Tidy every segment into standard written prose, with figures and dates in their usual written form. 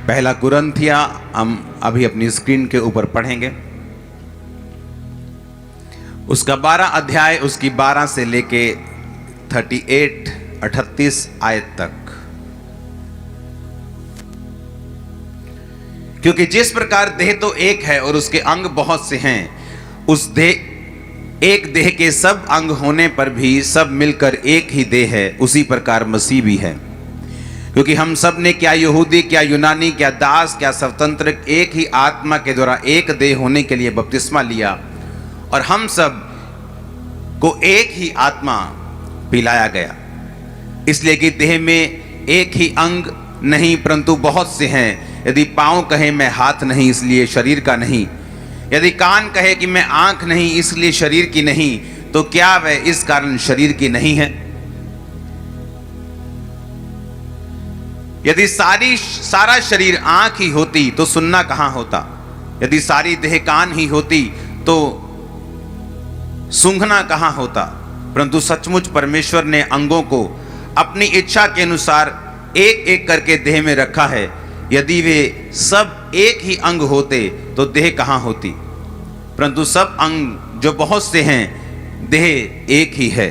पहला कुरिन्थिया हम अभी अपनी स्क्रीन के ऊपर पढ़ेंगे, उसका 12 अध्याय, उसकी 12 से लेके 38 आयत तक। क्योंकि जिस प्रकार देह तो एक है और उसके अंग बहुत से हैं, उस एक देह के सब अंग होने पर भी सब मिलकर एक ही देह है, उसी प्रकार मसीह भी है। क्योंकि हम सब ने, क्या यहूदी क्या यूनानी, क्या दास क्या स्वतंत्र, एक ही आत्मा के द्वारा एक देह होने के लिए बपतिस्मा लिया, और हम सब को एक ही आत्मा पिलाया गया। इसलिए कि देह में एक ही अंग नहीं परंतु बहुत से हैं। यदि पाँव कहे मैं हाथ नहीं, इसलिए शरीर का नहीं। यदि कान कहे कि मैं आंख नहीं, इसलिए शरीर की नहीं, तो क्या वह इस कारण शरीर की नहीं है? यदि सारा शरीर आंख ही होती तो सुनना कहां होता? यदि सारी देह कान ही होती तो सूंघना कहां होता? परंतु सचमुच परमेश्वर ने अंगों को अपनी इच्छा के अनुसार एक एक करके देह में रखा है। यदि वे सब एक ही अंग होते तो देह कहां होती? परंतु सब अंग जो बहुत से हैं, देह एक ही है।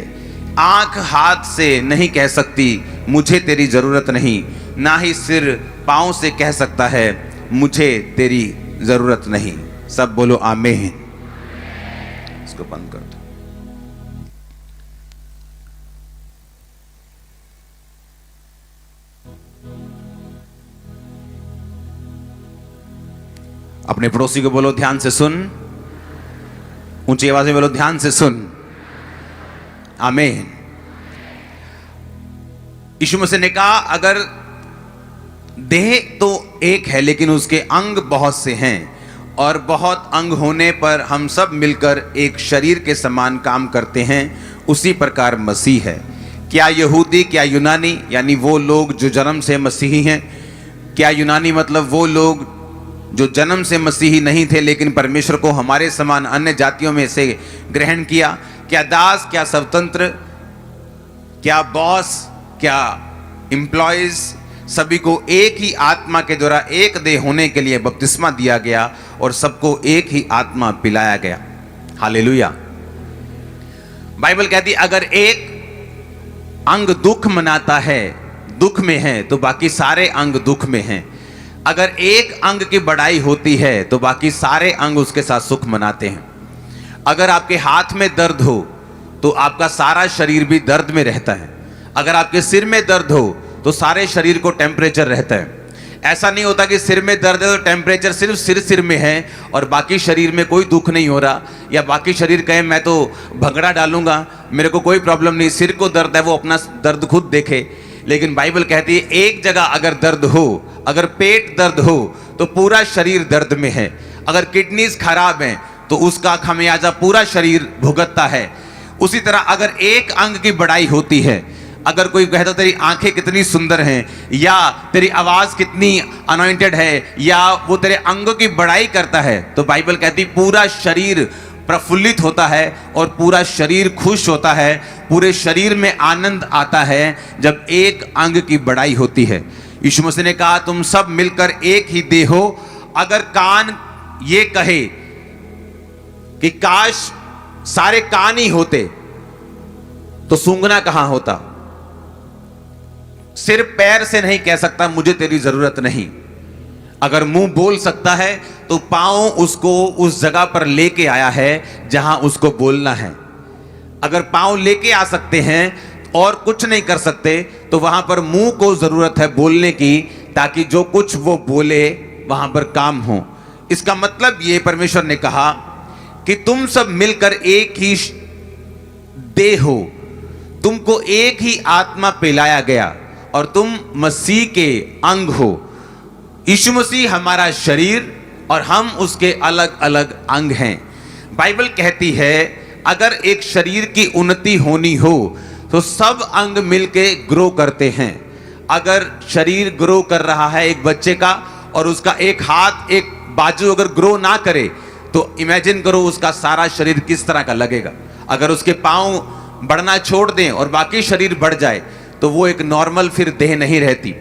आंख हाथ से नहीं कह सकती मुझे तेरी जरूरत नहीं, ना ही सिर पांव से कह सकता है मुझे तेरी जरूरत नहीं। सब बोलो आमीन। इसको बंद कर दो। अपने पड़ोसी को बोलो ध्यान से सुन, ऊंची आवाज में बोलो ध्यान से सुन। आमीन। यीशु मसीह ने कहा अगर देह तो एक है लेकिन उसके अंग बहुत से हैं, और बहुत अंग होने पर हम सब मिलकर एक शरीर के समान काम करते हैं, उसी प्रकार मसीह है। क्या यहूदी क्या यूनानी, यानी वो लोग जो जन्म से मसीही हैं। क्या यूनानी मतलब वो लोग जो जन्म से मसीही नहीं थे लेकिन परमेश्वर को हमारे समान अन्य जातियों में से ग्रहण किया। क्या दास क्या स्वतंत्र, क्या बॉस क्या एम्प्लॉयज, सभी को एक ही आत्मा के द्वारा एक देह होने के लिए बपतिस्मा दिया गया और सबको एक ही आत्मा पिलाया गया। हालेलुया। बाइबल कहती अगर एक अंग दुख मनाता है, दुख में है, तो बाकी सारे अंग दुख में हैं। अगर एक अंग की बड़ाई होती है तो बाकी सारे अंग उसके साथ सुख मनाते हैं। अगर आपके हाथ में दर्द हो तो आपका सारा शरीर भी दर्द में रहता है। अगर आपके सिर में दर्द हो तो सारे शरीर को टेम्परेचर रहता है। ऐसा नहीं होता कि सिर में दर्द है तो टेम्परेचर सिर्फ सिर में है और बाकी शरीर में कोई दुख नहीं हो रहा, या बाकी शरीर कहे मैं तो भंगड़ा डालूंगा, मेरे को कोई प्रॉब्लम नहीं। सिर को दर्द है, वो अपना दर्द खुद देखे। लेकिन बाइबल कहती है एक जगह अगर दर्द हो, अगर पेट दर्द हो तो पूरा शरीर दर्द में है। अगर किडनीज खराब हैं तो उसका खमियाजा पूरा शरीर भुगतता है। उसी तरह अगर एक अंग की बड़ाई होती है, अगर कोई कहता तेरी आंखें कितनी सुंदर हैं, या तेरी आवाज कितनी अनॉइंटेड है, या वो तेरे अंगों की बड़ाई करता है, तो बाइबल कहती पूरा शरीर प्रफुल्लित होता है और पूरा शरीर खुश होता है। पूरे शरीर में आनंद आता है जब एक अंग की बड़ाई होती है। यीशु मसीह ने कहा तुम सब मिलकर एक ही देह हो। अगर कान ये कहे कि काश सारे कान ही होते तो सूंघना कहां होता? सिर पैर से नहीं कह सकता मुझे तेरी जरूरत नहीं। अगर मुंह बोल सकता है तो पांव उसको उस जगह पर लेके आया है जहां उसको बोलना है। अगर पांव लेके आ सकते हैं और कुछ नहीं कर सकते तो वहां पर मुंह को जरूरत है बोलने की, ताकि जो कुछ वो बोले वहां पर काम हो। इसका मतलब ये परमेश्वर ने कहा कि तुम सब मिलकर एक ही देह हो, तुमको एक ही आत्मा पिलाया गया और तुम मसीह के अंग हो। यीशु मसीह हमारा शरीर और हम उसके अलग अलग अंग हैं। बाइबल कहती है अगर एक शरीर की उन्नति होनी हो तो सब अंग मिलके ग्रो करते हैं। अगर शरीर ग्रो कर रहा है एक बच्चे का और उसका एक हाथ एक बाजू अगर ग्रो ना करे तो इमेजिन करो उसका सारा शरीर किस तरह का लगेगा। अगर उसके पांव बढ़ना छोड़ दें और बाकी शरीर बढ़ जाए तो वो एक नॉर्मल फिर देह नहीं रहती।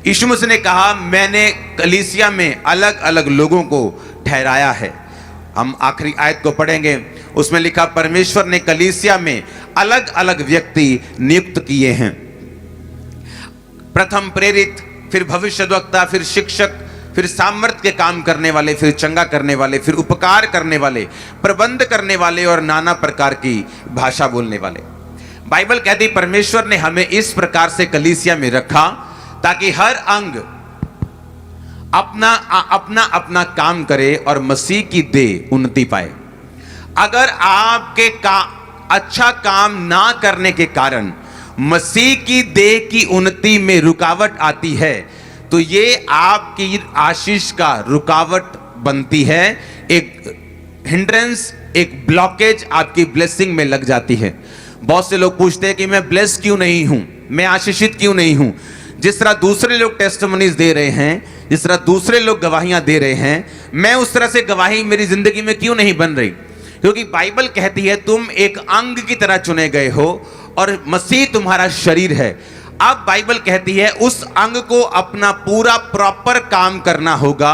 यीशु मसीह ने कहा मैंने कलीसिया में अलग अलग लोगों को ठहराया है। हम आखिरी आयत को पढ़ेंगे, उसमें लिखा परमेश्वर ने कलीसिया में अलग अलग व्यक्ति नियुक्त किए हैं। प्रथम प्रेरित, फिर भविष्यद्वक्ता, फिर शिक्षक, फिर सामर्थ के काम करने वाले, फिर चंगा करने वाले, फिर उपकार करने वाले, प्रबंध करने वाले और नाना प्रकार की भाषा बोलने वाले। बाइबल कहती परमेश्वर ने हमें इस प्रकार से कलीसिया में रखा ताकि हर अंग अपना अपना काम करे और मसीह की देह उन्नति पाए। अगर आपके अच्छा काम ना करने के कारण मसीह की देह की उन्नति में रुकावट आती है तो ये आपकी आशीष का रुकावट बनती है, एक हिंड्रेंस, एक ब्लॉकेज आपकी ब्लेसिंग में लग जाती है। बहुत से लोग पूछते हैं कि मैं ब्लेस क्यों नहीं हूं, मैं आशीषित क्यों नहीं हूं। जिस तरह दूसरे लोग टेस्टिमनीज दे रहे हैं, जिस तरह दूसरे लोग गवाहियां दे रहे हैं, मैं उस तरह से गवाही मेरी जिंदगी में क्यों नहीं बन रही? क्योंकि बाइबल कहती है तुम एक अंग की तरह चुने गए हो और मसीह तुम्हारा शरीर है। अब बाइबल कहती है उस अंग को अपना पूरा प्रॉपर काम करना होगा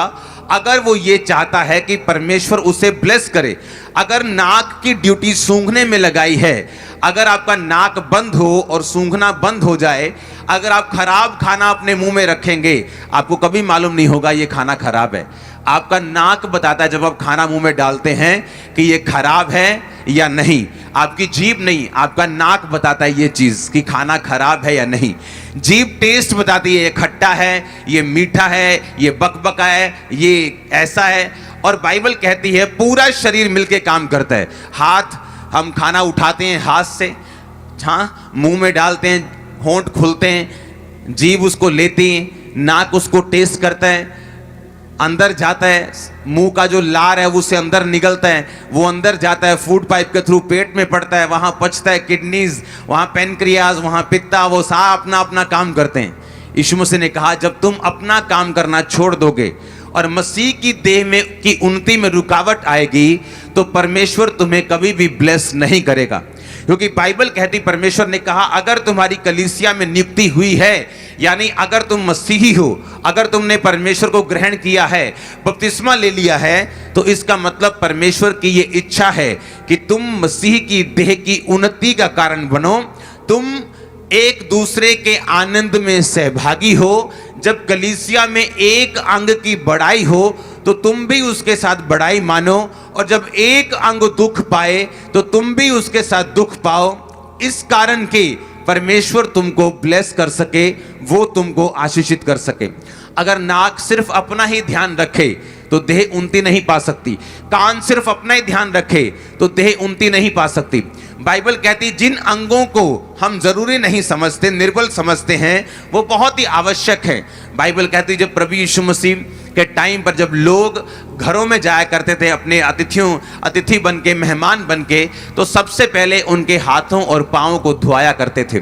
अगर वो ये चाहता है कि परमेश्वर उसे ब्लेस करे। अगर नाक की ड्यूटी सूंघने में लगाई है, अगर आपका नाक बंद हो और सूंघना बंद हो जाए, अगर आप खराब खाना अपने मुंह में रखेंगे, आपको कभी मालूम नहीं होगा ये खाना खराब है। आपका नाक बताता है जब आप खाना मुंह में डालते हैं कि ये खराब है या नहीं। आपकी जीभ नहीं, आपका नाक बताता है ये चीज कि खाना खराब है या नहीं। जीभ टेस्ट बताती है ये खट्टा है, ये मीठा है, ये बकबका है, ये ऐसा है। और बाइबल कहती है पूरा शरीर मिलके काम करता है। हाथ, हम खाना उठाते हैं हाथ से, हाँ, मुंह में डालते हैं, होंठ खुलते हैं, जीभ उसको लेती है, नाक उसको टेस्ट करता है, अंदर जाता है, मुंह का जो लार है वो उससे अंदर निकलता है, वो अंदर जाता है, फूड पाइप के थ्रू पेट में पड़ता है, वहां पचता है, किडनीज, वहां पेनक्रियाज, वहां पित्ता, वो सारा अपना अपना काम करते हैं। यीशु मसीह ने कहा जब तुम अपना काम करना छोड़ दोगे और मसीह की देह में की उन्नति में रुकावट आएगी तो परमेश्वर तुम्हें कभी भी ब्लेस नहीं करेगा। क्योंकि बाइबल कहती, परमेश्वर ने कहा अगर तुम्हारी कलीसिया में नियुक्ति हुई है, यानी अगर तुम मसीही हो, अगर तुमने परमेश्वर को ग्रहण किया है, बपतिस्मा ले लिया है, तो इसका मतलब परमेश्वर की ये इच्छा है कि तुम मसीह की देह की उन्नति का कारण बनो, तुम एक दूसरे के आनंद में सहभागी हो। जब कलीसिया में एक अंग की बड़ाई हो तो तुम भी उसके साथ बड़ाई मानो, और जब एक अंग दुख पाए तो तुम भी उसके साथ दुख पाओ, इस कारण के परमेश्वर तुमको ब्लेस कर सके, वो तुमको आशीषित कर सके। अगर नाक सिर्फ अपना ही ध्यान रखे तो देह उन्नति नहीं पा सकती, कान सिर्फ अपना ही ध्यान रखे तो देह उन्नति नहीं पा सकती। बाइबल कहती जिन अंगों को हम जरूरी नहीं समझते, निर्बल समझते हैं, वो बहुत ही आवश्यक है। बाइबल कहती जब प्रभु यीशु मसीह के टाइम पर जब लोग घरों में जाया करते थे अपने अतिथि बन के, मेहमान बन के, तो सबसे पहले उनके हाथों और पाँव को धुआया करते थे।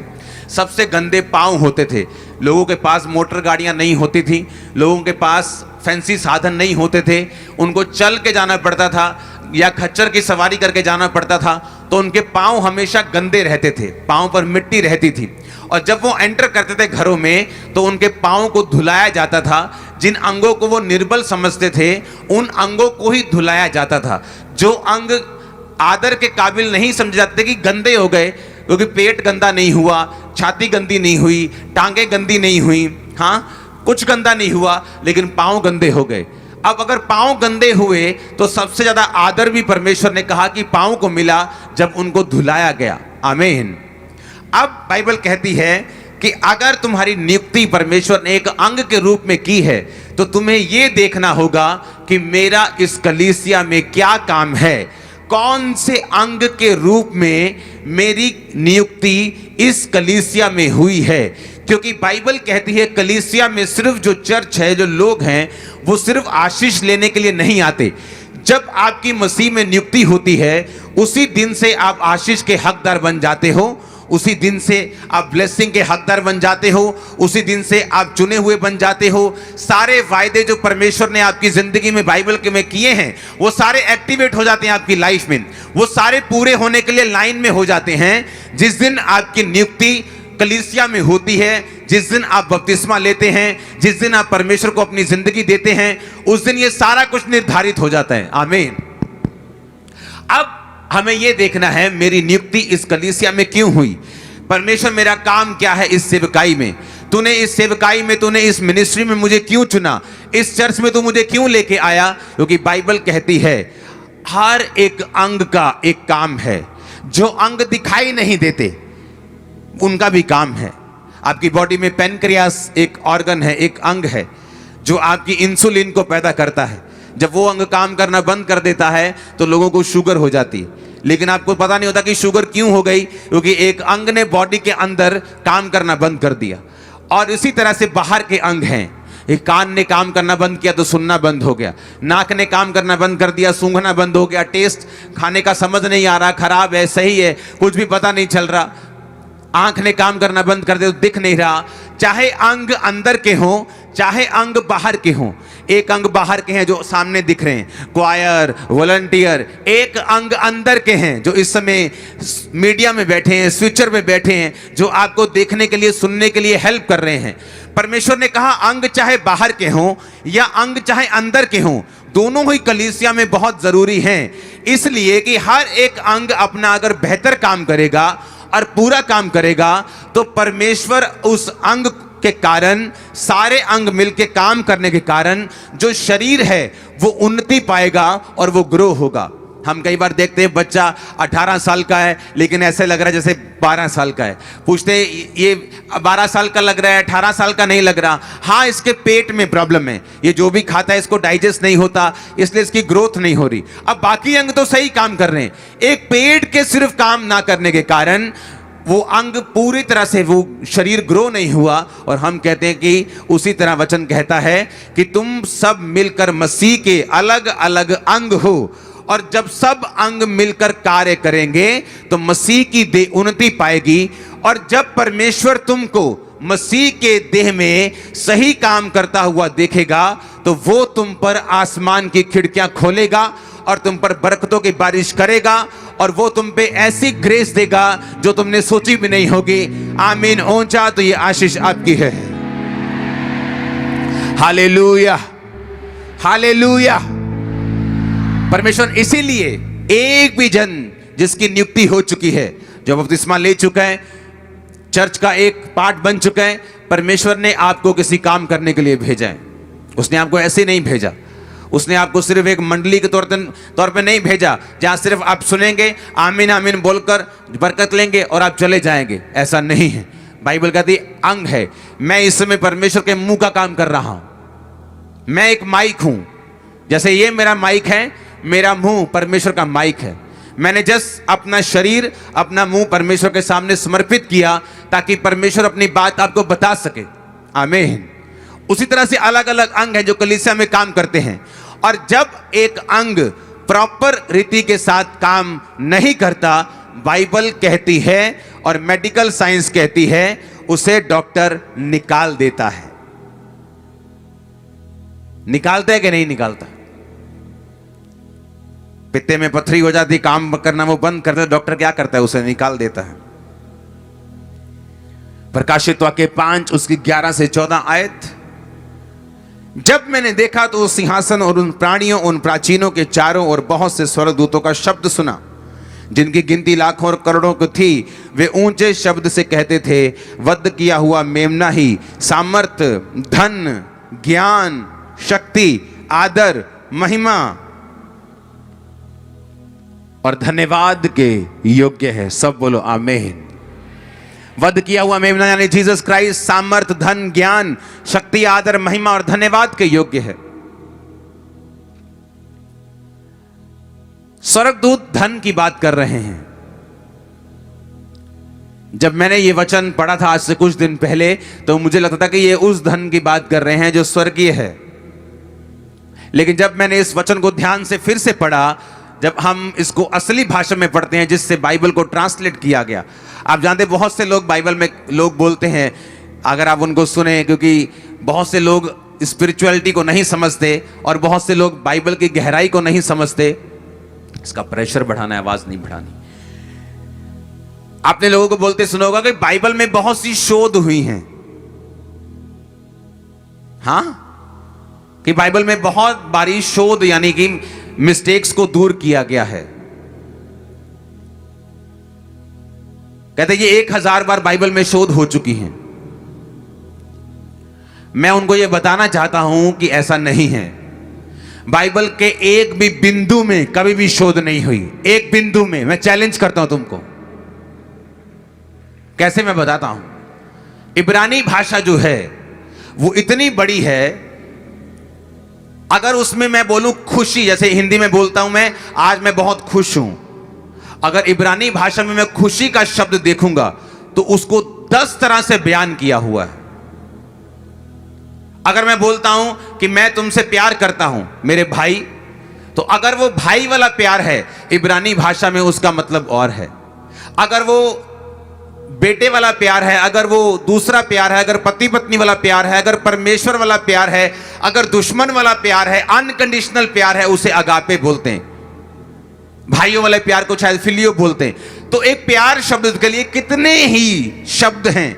सबसे गंदे पाँव होते थे। लोगों के पास मोटर गाड़ियां नहीं होती थी, लोगों के पास फैंसी साधन नहीं होते थे, उनको चल के जाना पड़ता था या खच्चर की सवारी करके जाना पड़ता था, तो उनके पाँव हमेशा गंदे रहते थे, पाँव पर मिट्टी रहती थी। और जब वो एंटर करते थे घरों में तो उनके पाँव को धुलाया जाता था। जिन अंगों को वो निर्बल समझते थे उन अंगों को ही धुलाया जाता था। जो अंग आदर के काबिल नहीं समझे जाते कि गंदे हो गए, क्योंकि पेट गंदा नहीं हुआ, छाती गंदी नहीं हुई, टांगे गंदी नहीं हुई, हाँ कुछ गंदा नहीं हुआ, लेकिन पाँव गंदे हो गए। अब अगर पाँव गंदे हुए तो सबसे ज्यादा आदर भी परमेश्वर ने कहा कि पाँव को मिला जब उनको धुलाया गया। आमीन। अब बाइबल कहती है कि अगर तुम्हारी नियुक्ति परमेश्वर ने एक अंग के रूप में की है तो तुम्हें यह देखना होगा कि मेरा इस कलीसिया में क्या काम है, कौन से अंग के रूप में मेरी नियुक्ति इस कलीसिया में हुई है। क्योंकि बाइबल कहती है कलीसिया में सिर्फ जो चर्च है, जो लोग हैं, वो सिर्फ आशीष लेने के लिए नहीं आते। जब आपकी मसीह में नियुक्ति होती है उसी दिन से आप आशीष के हकदार बन जाते हो, उसी दिन से आप ब्लेसिंग के हकदार बन जाते हो, उसी दिन से आप चुने हुए बन जाते हो। सारे वायदे जो परमेश्वर ने आपकी जिंदगी में बाइबल के में किए हैं वो सारे एक्टिवेट हो जाते हैं आपकी लाइफ में, वो सारे पूरे होने के लिए लाइन में हो जाते हैं। जिस दिन आपकी नियुक्ति कलीसिया में होती है, जिस दिन आप बपतिस्मा लेते हैं, जिस दिन आप परमेश्वर को अपनी जिंदगी देते हैं, उस दिन ये सारा कुछ निर्धारित हो जाता है। आमीन। अब हमें यह देखना है मेरी नियुक्ति इस कलीसिया में क्यों हुई, परमेश्वर मेरा काम क्या है इस सेवकाई में, तूने इस सेवकाई में, तूने इस मिनिस्ट्री में मुझे क्यों चुना, इस चर्च में तू मुझे क्यों लेके आया। क्योंकि बाइबल कहती है हर एक अंग का एक काम है। जो अंग दिखाई नहीं देते उनका भी काम है। आपकी बॉडी में पेनक्रियास एक ऑर्गन है, एक अंग है जो आपकी इंसुलिन को पैदा करता है। जब वो अंग काम करना बंद कर देता है तो लोगों को शुगर हो जाती है, लेकिन आपको पता नहीं होता कि शुगर क्यों हो गई, क्योंकि एक अंग ने बॉडी के अंदर काम करना बंद कर दिया। और इसी तरह से बाहर के अंग हैं, एक कान ने काम करना बंद किया तो सुनना बंद हो गया, नाक ने काम करना बंद कर दिया, सूंघना बंद हो गया, टेस्ट खाने का समझ नहीं आ रहा, खराब है सही है कुछ भी पता नहीं चल रहा, आंख ने काम करना बंद कर दिया तो दिख नहीं रहा। चाहे अंग अंदर के हों चाहे अंग बाहर के हों, एक अंग बाहर के हैं जो सामने दिख रहे हैं, क्वायर, वॉलंटियर, एक अंग अंदर के हैं जो इस समय मीडिया में बैठे हैं, स्विचर में बैठे हैं, जो आपको देखने के लिए, सुनने के लिए हेल्प कर रहे हैं। परमेश्वर ने कहा अंग चाहे बाहर के हों या अंग चाहे अंदर के हों, दोनों ही कलीसिया में बहुत जरूरी हैं। इसलिए कि हर एक अंग अपना अगर बेहतर काम करेगा और पूरा काम करेगा तो परमेश्वर उस अंग के कारण, सारे अंग मिलके काम करने के कारण जो शरीर है वो उन्नति पाएगा और वो ग्रो होगा। हम कई बार देखते हैं बच्चा 18 साल का है लेकिन ऐसे लग रहा है जैसे 12 साल का है, पूछते हैं ये 12 साल का लग रहा है, 18 साल का नहीं लग रहा। हाँ, इसके पेट में प्रॉब्लम है, ये जो भी खाता है इसको डाइजेस्ट नहीं होता, इसलिए इसकी ग्रोथ नहीं हो रही। अब बाकी अंग तो सही काम कर रहे हैं, एक पेट के सिर्फ काम ना करने के कारण वो अंग पूरी तरह से, वो शरीर ग्रो नहीं हुआ। और हम कहते हैं कि उसी तरह वचन कहता है कि तुम सब मिलकर मसीह के अलग अलग अंग हो, और जब सब अंग मिलकर कार्य करेंगे तो मसीह की देह उन्नति पाएगी। और जब परमेश्वर तुमको मसीह के देह में सही काम करता हुआ देखेगा तो वो तुम पर आसमान की खिड़कियां खोलेगा और तुम पर बरकतों की बारिश करेगा, और वो तुम पे ऐसी ग्रेस देगा जो तुमने सोची भी नहीं होगी। आमीन। ऊंचा तो ये आशीष आपकी है। Hallelujah, hallelujah. परमेश्वर इसीलिए एक भी जन जिसकी नियुक्ति हो चुकी है, जो बपतिस्मा ले चुका है, चर्च का एक पार्ट बन चुका है, परमेश्वर ने आपको किसी काम करने के लिए भेजा है। उसने आपको ऐसे नहीं भेजा, उसने आपको सिर्फ एक मंडली के तौर पे नहीं भेजा जहां सिर्फ आप सुनेंगे, आमीन आमीन बोलकर बरकत लेंगे और आप चले जाएंगे। ऐसा नहीं है। बाइबल कहती अंग है। मैं इस समय परमेश्वर के मुंह का काम कर रहा हूं। मैं एक माइक हूं, जैसे ये मेरा माइक है, मेरा मुंह परमेश्वर का माइक है। मैंने जस्ट अपना शरीर, अपना मुंह परमेश्वर के सामने समर्पित किया ताकि परमेश्वर अपनी बात आपको बता सके। आमीन। उसी तरह से अलग अलग अंग हैं जो कलीसिया में काम करते हैं, और जब एक अंग प्रॉपर रीति के साथ काम नहीं करता, बाइबल कहती है और मेडिकल साइंस कहती है उसे डॉक्टर निकाल देता है। निकालता है कि नहीं निकालता? पित्ते में पथरी हो जाती, काम करना वो बंद करता है, डॉक्टर क्या करता है? उसे निकाल देता है। प्रकाशित वाक्य 5 उसकी 11 से 14 आयत। जब मैंने देखा तो उस सिंहासन और उन प्राणियों, उन प्राचीनों के चारों ओर बहुत से स्वर्गदूतों का शब्द सुना, जिनकी गिनती लाखों और करोड़ों की थी। वे ऊंचे शब्द से कहते थे, वध किया हुआ मेमना ही सामर्थ, धन, ज्ञान, शक्ति, आदर, महिमा और धन्यवाद के योग्य है। सब बोलो आमीन। वध किया हुआ मेमना यानी जीसस क्राइस्ट सामर्थ, धन, ज्ञान, शक्ति, आदर, महिमा और धन्यवाद के योग्य है। स्वर्गदूत धन की बात कर रहे हैं। जब मैंने ये वचन पढ़ा था आज से कुछ दिन पहले, तो मुझे लगता था कि ये उस धन की बात कर रहे हैं जो स्वर्गीय है। लेकिन जब मैंने इस वचन को ध्यान से फिर से पढ़ा, जब हम इसको असली भाषा में पढ़ते हैं जिससे बाइबल को ट्रांसलेट किया गया, आप जानते बहुत से लोग बाइबल में लोग बोलते हैं, अगर आप उनको सुने, क्योंकि बहुत से लोग स्पिरिचुअलिटी को नहीं समझते और बहुत से लोग बाइबल की गहराई को नहीं समझते। इसका प्रेशर बढ़ाना है, आवाज नहीं बढ़ानी। आपने लोगों को बोलते सुना होगा कि बाइबल में बहुत सी शोध हुई हैं, हाँ, कि बाइबल में बहुत बारी शोध यानी कि मिस्टेक्स को दूर किया गया है। कहते ये 1000 बार बाइबल में शोध हो चुकी हैं। मैं उनको ये बताना चाहता हूं कि ऐसा नहीं है। बाइबल के एक भी बिंदु में कभी भी शोध नहीं हुई। एक बिंदु में। मैं चैलेंज करता हूं तुमको। कैसे मैं बताता हूं। इब्रानी भाषा जो है वो इतनी बड़ी है, अगर उसमें मैं बोलूं खुशी, जैसे हिंदी में बोलता हूं मैं आज मैं बहुत खुश हूं, अगर इब्रानी भाषा में मैं खुशी का शब्द देखूंगा तो उसको 10 तरह से बयान किया हुआ है। अगर मैं बोलता हूं कि मैं तुमसे प्यार करता हूं मेरे भाई, तो अगर वो भाई वाला प्यार है इब्रानी भाषा में उसका मतलब और है। अगर वो बेटे वाला प्यार है, अगर वो दूसरा प्यार है, अगर पति पत्नी वाला प्यार है, अगर परमेश्वर वाला प्यार है, अगर दुश्मन वाला प्यार है, अनकंडीशनल प्यार है, उसे अगापे बोलते हैं। भाइयों वाले प्यार को शायद फिलियो बोलते हैं। तो एक प्यार शब्द के लिए कितने ही शब्द हैं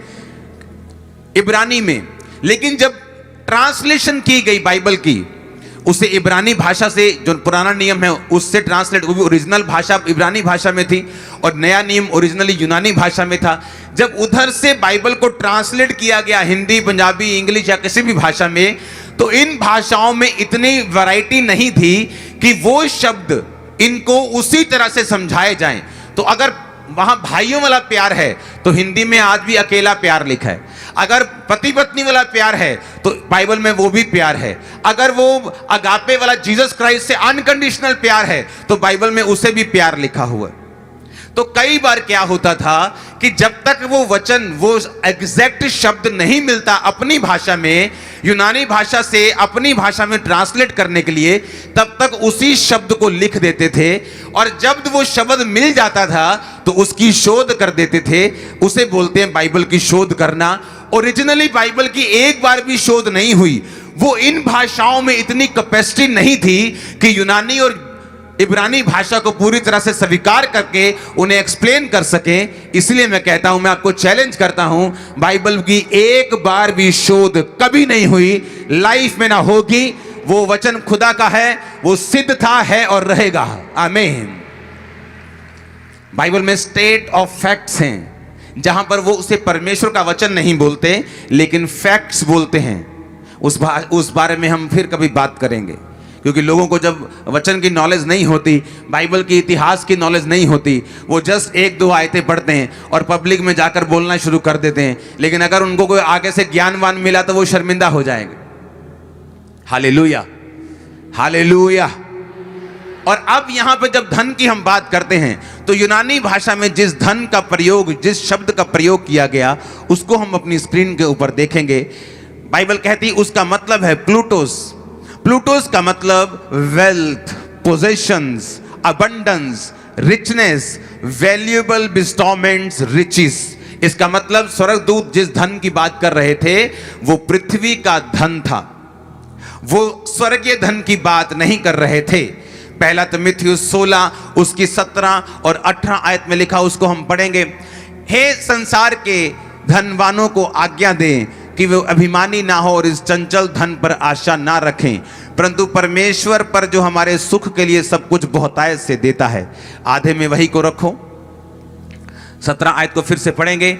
इब्रानी में, लेकिन जब ट्रांसलेशन की गई बाइबल की, उसे इब्रानी भाषा से, जो पुराना नियम है उससे ट्रांसलेट, वो भी ओरिजिनल भाषा इब्रानी भाषा में थी और नया नियम ओरिजिनली यूनानी भाषा में था। जब उधर से बाइबल को ट्रांसलेट किया गया हिंदी, पंजाबी, इंग्लिश या किसी भी भाषा में, तो इन भाषाओं में इतनी वैरायटी नहीं थी कि वो शब्द इनको उसी तरह से समझाए जाएं। तो अगर वहां भाइयों वाला प्यार है तो हिंदी में आज भी अकेला प्यार लिखा है। अगर पति पत्नी वाला प्यार है तो बाइबल में वो भी प्यार है। अगर वो अगापे वाला जीसस क्राइस्ट से अनकंडीशनल प्यार है तो बाइबल में उसे भी प्यार लिखा हुआ है। तो कई बार क्या होता था कि जब तक वो वचन, वो एग्जैक्ट शब्द नहीं मिलता अपनी भाषा में, यूनानी भाषा से अपनी भाषा में ट्रांसलेट करने के लिए, तब तक उसी शब्द को लिख देते थे और जब वो शब्द मिल जाता था तो उसकी शोध कर देते थे। उसे बोलते हैं बाइबल की शोध करना। ओरिजिनली बाइबल की एक बार भी शोध नहीं हुई। वो इन भाषाओं में इतनी कैपेसिटी नहीं थी कि यूनानी और इब्रानी भाषा को पूरी तरह से स्वीकार करके उन्हें एक्सप्लेन कर सकें। इसलिए मैं कहता हूं, मैं आपको चैलेंज करता हूं, बाइबल की एक बार भी शोध कभी नहीं हुई, लाइफ में ना होगी। वो वचन खुदा का है, वो सिद्ध था, है और रहेगा। आमीन। बाइबल में स्टेट ऑफ फैक्ट्स हैं, जहां पर वो उसे परमेश्वर का वचन नहीं बोलते लेकिन फैक्ट्स बोलते हैं। उस बारे में हम फिर कभी बात करेंगे, क्योंकि लोगों को जब वचन की नॉलेज नहीं होती, बाइबल की इतिहास की नॉलेज नहीं होती, वो जस्ट 1-2 आयतें पढ़ते हैं और पब्लिक में जाकर बोलना शुरू कर देते हैं। लेकिन अगर उनको कोई आगे से ज्ञानवान मिला तो वो शर्मिंदा हो जाएंगे। Hallelujah, hallelujah. और अब यहां पे जब धन की हम बात करते हैं तो यूनानी भाषा में जिस धन का प्रयोग, जिस शब्द का प्रयोग किया गया, उसको हम अपनी स्क्रीन के ऊपर देखेंगे। बाइबल कहती है उसका मतलब है प्लूटोस। प्लूटोस का मतलब wealth, possessions, abundance, richness, valuable bestowments, riches. इसका मतलब स्वर्गदूत जिस धन की बात कर रहे थे वो पृथ्वी का धन था, वो स्वर्गीय धन की बात नहीं कर रहे थे। पहला तिमुथियुस 16 उसकी 17 और 18 आयत में लिखा, उसको हम पढ़ेंगे। हे संसार के धनवानों को आज्ञा दें कि वे अभिमानी ना हो और इस चंचल धन पर आशा ना रखें, परंतु परमेश्वर पर जो हमारे सुख के लिए सब कुछ बहुतायत से देता है। आधे में वही को रखो। 17 आयत को फिर से पढ़ेंगे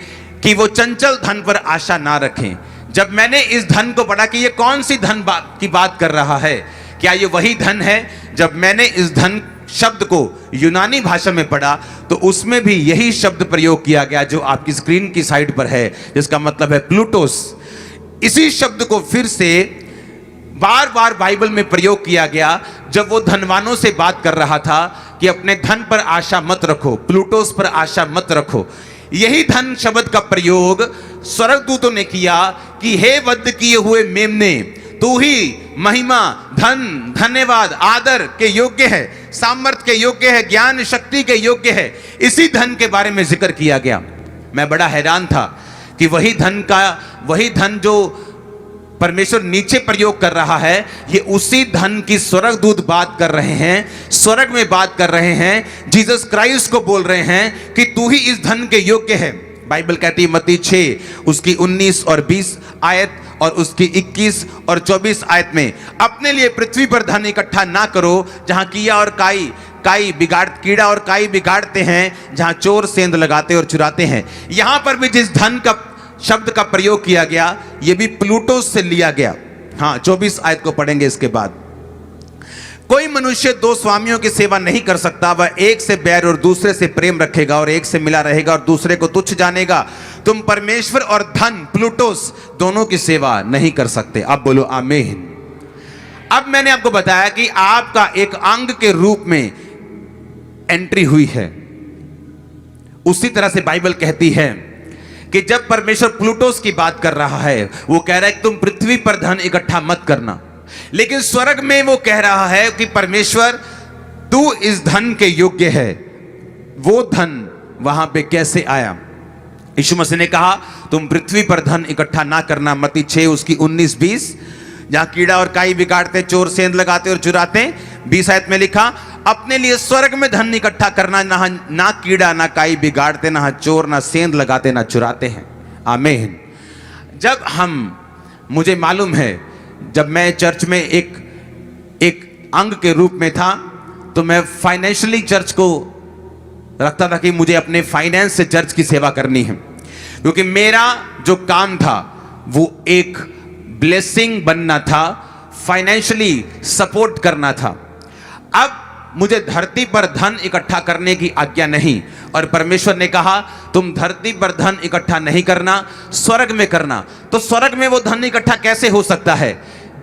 कि वो चंचल धन पर आशा ना रखें। जब मैंने इस धन को पढ़ा कि ये कौन सी धन की बात कर रहा है, क्या ये वही धन है? जब मैंने इस धन शब्द को यूनानी भाषा में पढ़ा तो उसमें भी यही शब्द प्रयोग किया गया जो आपकी स्क्रीन की साइड पर है, जिसका मतलब है प्लूटोस। इसी शब्द को फिर से बार बार बाइबल में प्रयोग किया गया जब वो धनवानों से बात कर रहा था कि अपने धन पर आशा मत रखो, प्लूटोस पर आशा मत रखो। यही धन शब्द का प्रयोग स्वर्गदूतों ने किया कि हे वध किए हुए मेमने, तू ही महिमा, धन, धन्यवाद, आदर के योग्य है, सामर्थ्य के योग्य है, ज्ञान शक्ति के योग्य है। इसी धन के बारे में जिक्र किया गया। मैं बड़ा हैरान था कि वही धन जो परमेश्वर नीचे प्रयोग कर रहा है, ये उसी धन की स्वर्गदूत बात कर रहे हैं, स्वर्ग में बात कर रहे हैं, जीसस क्राइस्ट को बोल रहे हैं कि तू ही इस धन के योग्य है। बाइबल कहती है मत्ती 6 उसकी 19 और 20 आयत और उसकी 21 और 24 आयत में, अपने लिए पृथ्वी पर धन इकट्ठा ना करो जहां कीड़ा और काई बिगाड़ते हैं, जहां चोर सेंध लगाते और चुराते हैं। यहां पर भी जिस धन का शब्द का प्रयोग किया गया, यह भी प्लूटोस से लिया गया। हाँ, 24 आयत को पढ़ेंगे इसके बाद। कोई मनुष्य दो स्वामियों की सेवा नहीं कर सकता, वह एक से बैर और दूसरे से प्रेम रखेगा, और एक से मिला रहेगा और दूसरे को तुच्छ जानेगा। तुम परमेश्वर और धन प्लूटोस दोनों की सेवा नहीं कर सकते। अब बोलो आमीन। अब मैंने आपको बताया कि आपका एक अंग के रूप में एंट्री हुई है। उसी तरह से बाइबल कहती है कि जब परमेश्वर प्लूटोस की बात कर रहा है, वो कह रहा है कि तुम पृथ्वी पर धन इकट्ठा मत करना, लेकिन स्वर्ग में वो कह रहा है कि परमेश्वर तू इस धन के योग्य है। वो धन वहां पे कैसे आया? यीशु मसीह ने कहा तुम पृथ्वी पर धन इकट्ठा ना करना, मत्ती 6 उसकी 19-20, जहां कीड़ा और काई बिगाड़ते, चोर सेंध लगाते और चुराते। 20 आयत में लिखा अपने लिए स्वर्ग में धन इकट्ठा करना, ना कीड़ा ना काई बिगाड़ते, ना चोर ना सेंध लगाते ना चुराते हैं। आमीन। जब मुझे मालूम है, जब मैं चर्च में एक अंग के रूप में था, तो मैं फाइनेंशियली चर्च को रखता था कि मुझे अपने फाइनेंस से चर्च की सेवा करनी है, क्योंकि मेरा जो काम था वो एक ब्लेसिंग बनना था, फाइनेंशियली सपोर्ट करना था। अब मुझे धरती पर धन इकट्ठा करने की आज्ञा नहीं, और परमेश्वर ने कहा तुम धरती पर धन इकट्ठा नहीं करना, स्वर्ग में करना। तो स्वर्ग में वो धन इकट्ठा कैसे हो सकता है?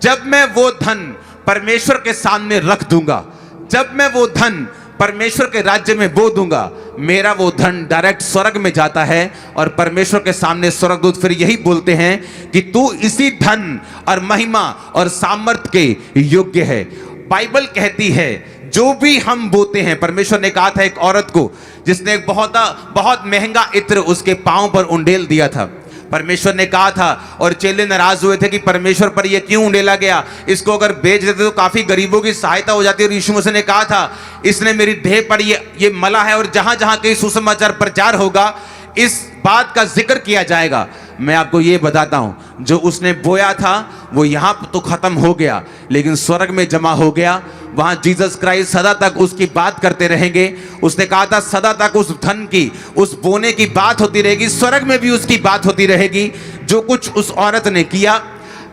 जब मैं वो धन परमेश्वर के सामने रख दूंगा, जब मैं वो धन परमेश्वर के राज्य में बो दूंगा, मेरा वो धन डायरेक्ट स्वर्ग में जाता है, और परमेश्वर के सामने स्वर्गदूत फिर यही बोलते हैं कि तू इसी धन और महिमा और सामर्थ के योग्य है। बाइबल कहती है जो भी हम बोते हैं, परमेश्वर ने कहा था एक औरत को जिसने एक बहुत महंगा इत्र उसके पांव पर उंडेल दिया था, परमेश्वर ने कहा था, और चेले नाराज हुए थे कि परमेश्वर पर यह क्यों उंडेला गया, इसको अगर बेच देते तो काफी गरीबों की सहायता हो जाती। और यीशु मसीह ने कहा था इसने मेरी देह पर ये मला है, और जहां जहां कहीं सुसमाचार प्रचार होगा इस बात का जिक्र किया जाएगा। मैं आपको ये बताता हूं, जो उसने बोया था वो यहां तो खत्म हो गया, लेकिन स्वर्ग में जमा हो गया। वहां जीसस क्राइस्ट सदा तक उसकी बात करते रहेंगे। उसने कहा था सदा तक उस धन की, उस बोने की बात होती रहेगी, स्वर्ग में भी उसकी बात होती रहेगी। जो कुछ उस औरत ने किया,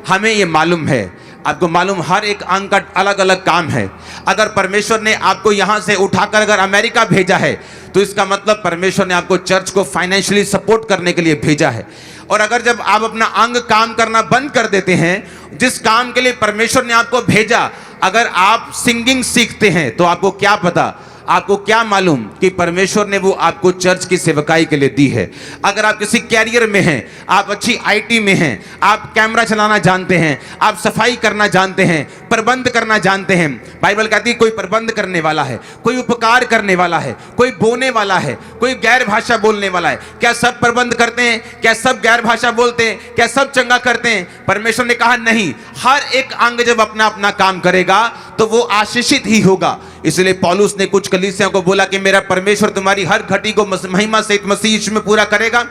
हमें ये मालूम है, आपको मालूम, हर एक अंग का अलग अलग काम है। अगर परमेश्वर ने आपको यहां से उठाकर अगर अमेरिका भेजा है, तो इसका मतलब परमेश्वर ने आपको चर्च को फाइनेंशियली सपोर्ट करने के लिए भेजा है। और अगर जब आप अपना अंग काम करना बंद कर देते हैं, जिस काम के लिए परमेश्वर ने आपको भेजा, अगर आप सिंगिंग सीखते हैं, तो आपको क्या पता, आपको क्या मालूम कि परमेश्वर ने वो आपको चर्च की सेवकाई के लिए दी है। अगर आप किसी कैरियर में हैं, आप अच्छी आईटी में हैं, आप कैमरा चलाना जानते हैं, आप सफाई करना जानते हैं, प्रबंध करना जानते हैं, बाइबल कहती है कोई प्रबंध करने वाला है, कोई उपकार करने वाला है, कोई बोने वाला है, कोई गैर भाषा बोलने वाला है। क्या सब प्रबंध करते हैं? क्या सब गैर भाषा बोलते हैं? क्या सब चंगा करते हैं? परमेश्वर ने कहा नहीं, हर एक अंग जब अपना अपना काम करेगा तो वो आशीषित ही होगा। इसलिए पौलुस ने कुछ कलीसियाओं को बोला कि मेरा परमेश्वर तुम्हारी हर घटी को महिमा सहित मसीह यीशु में पूरा करेगा।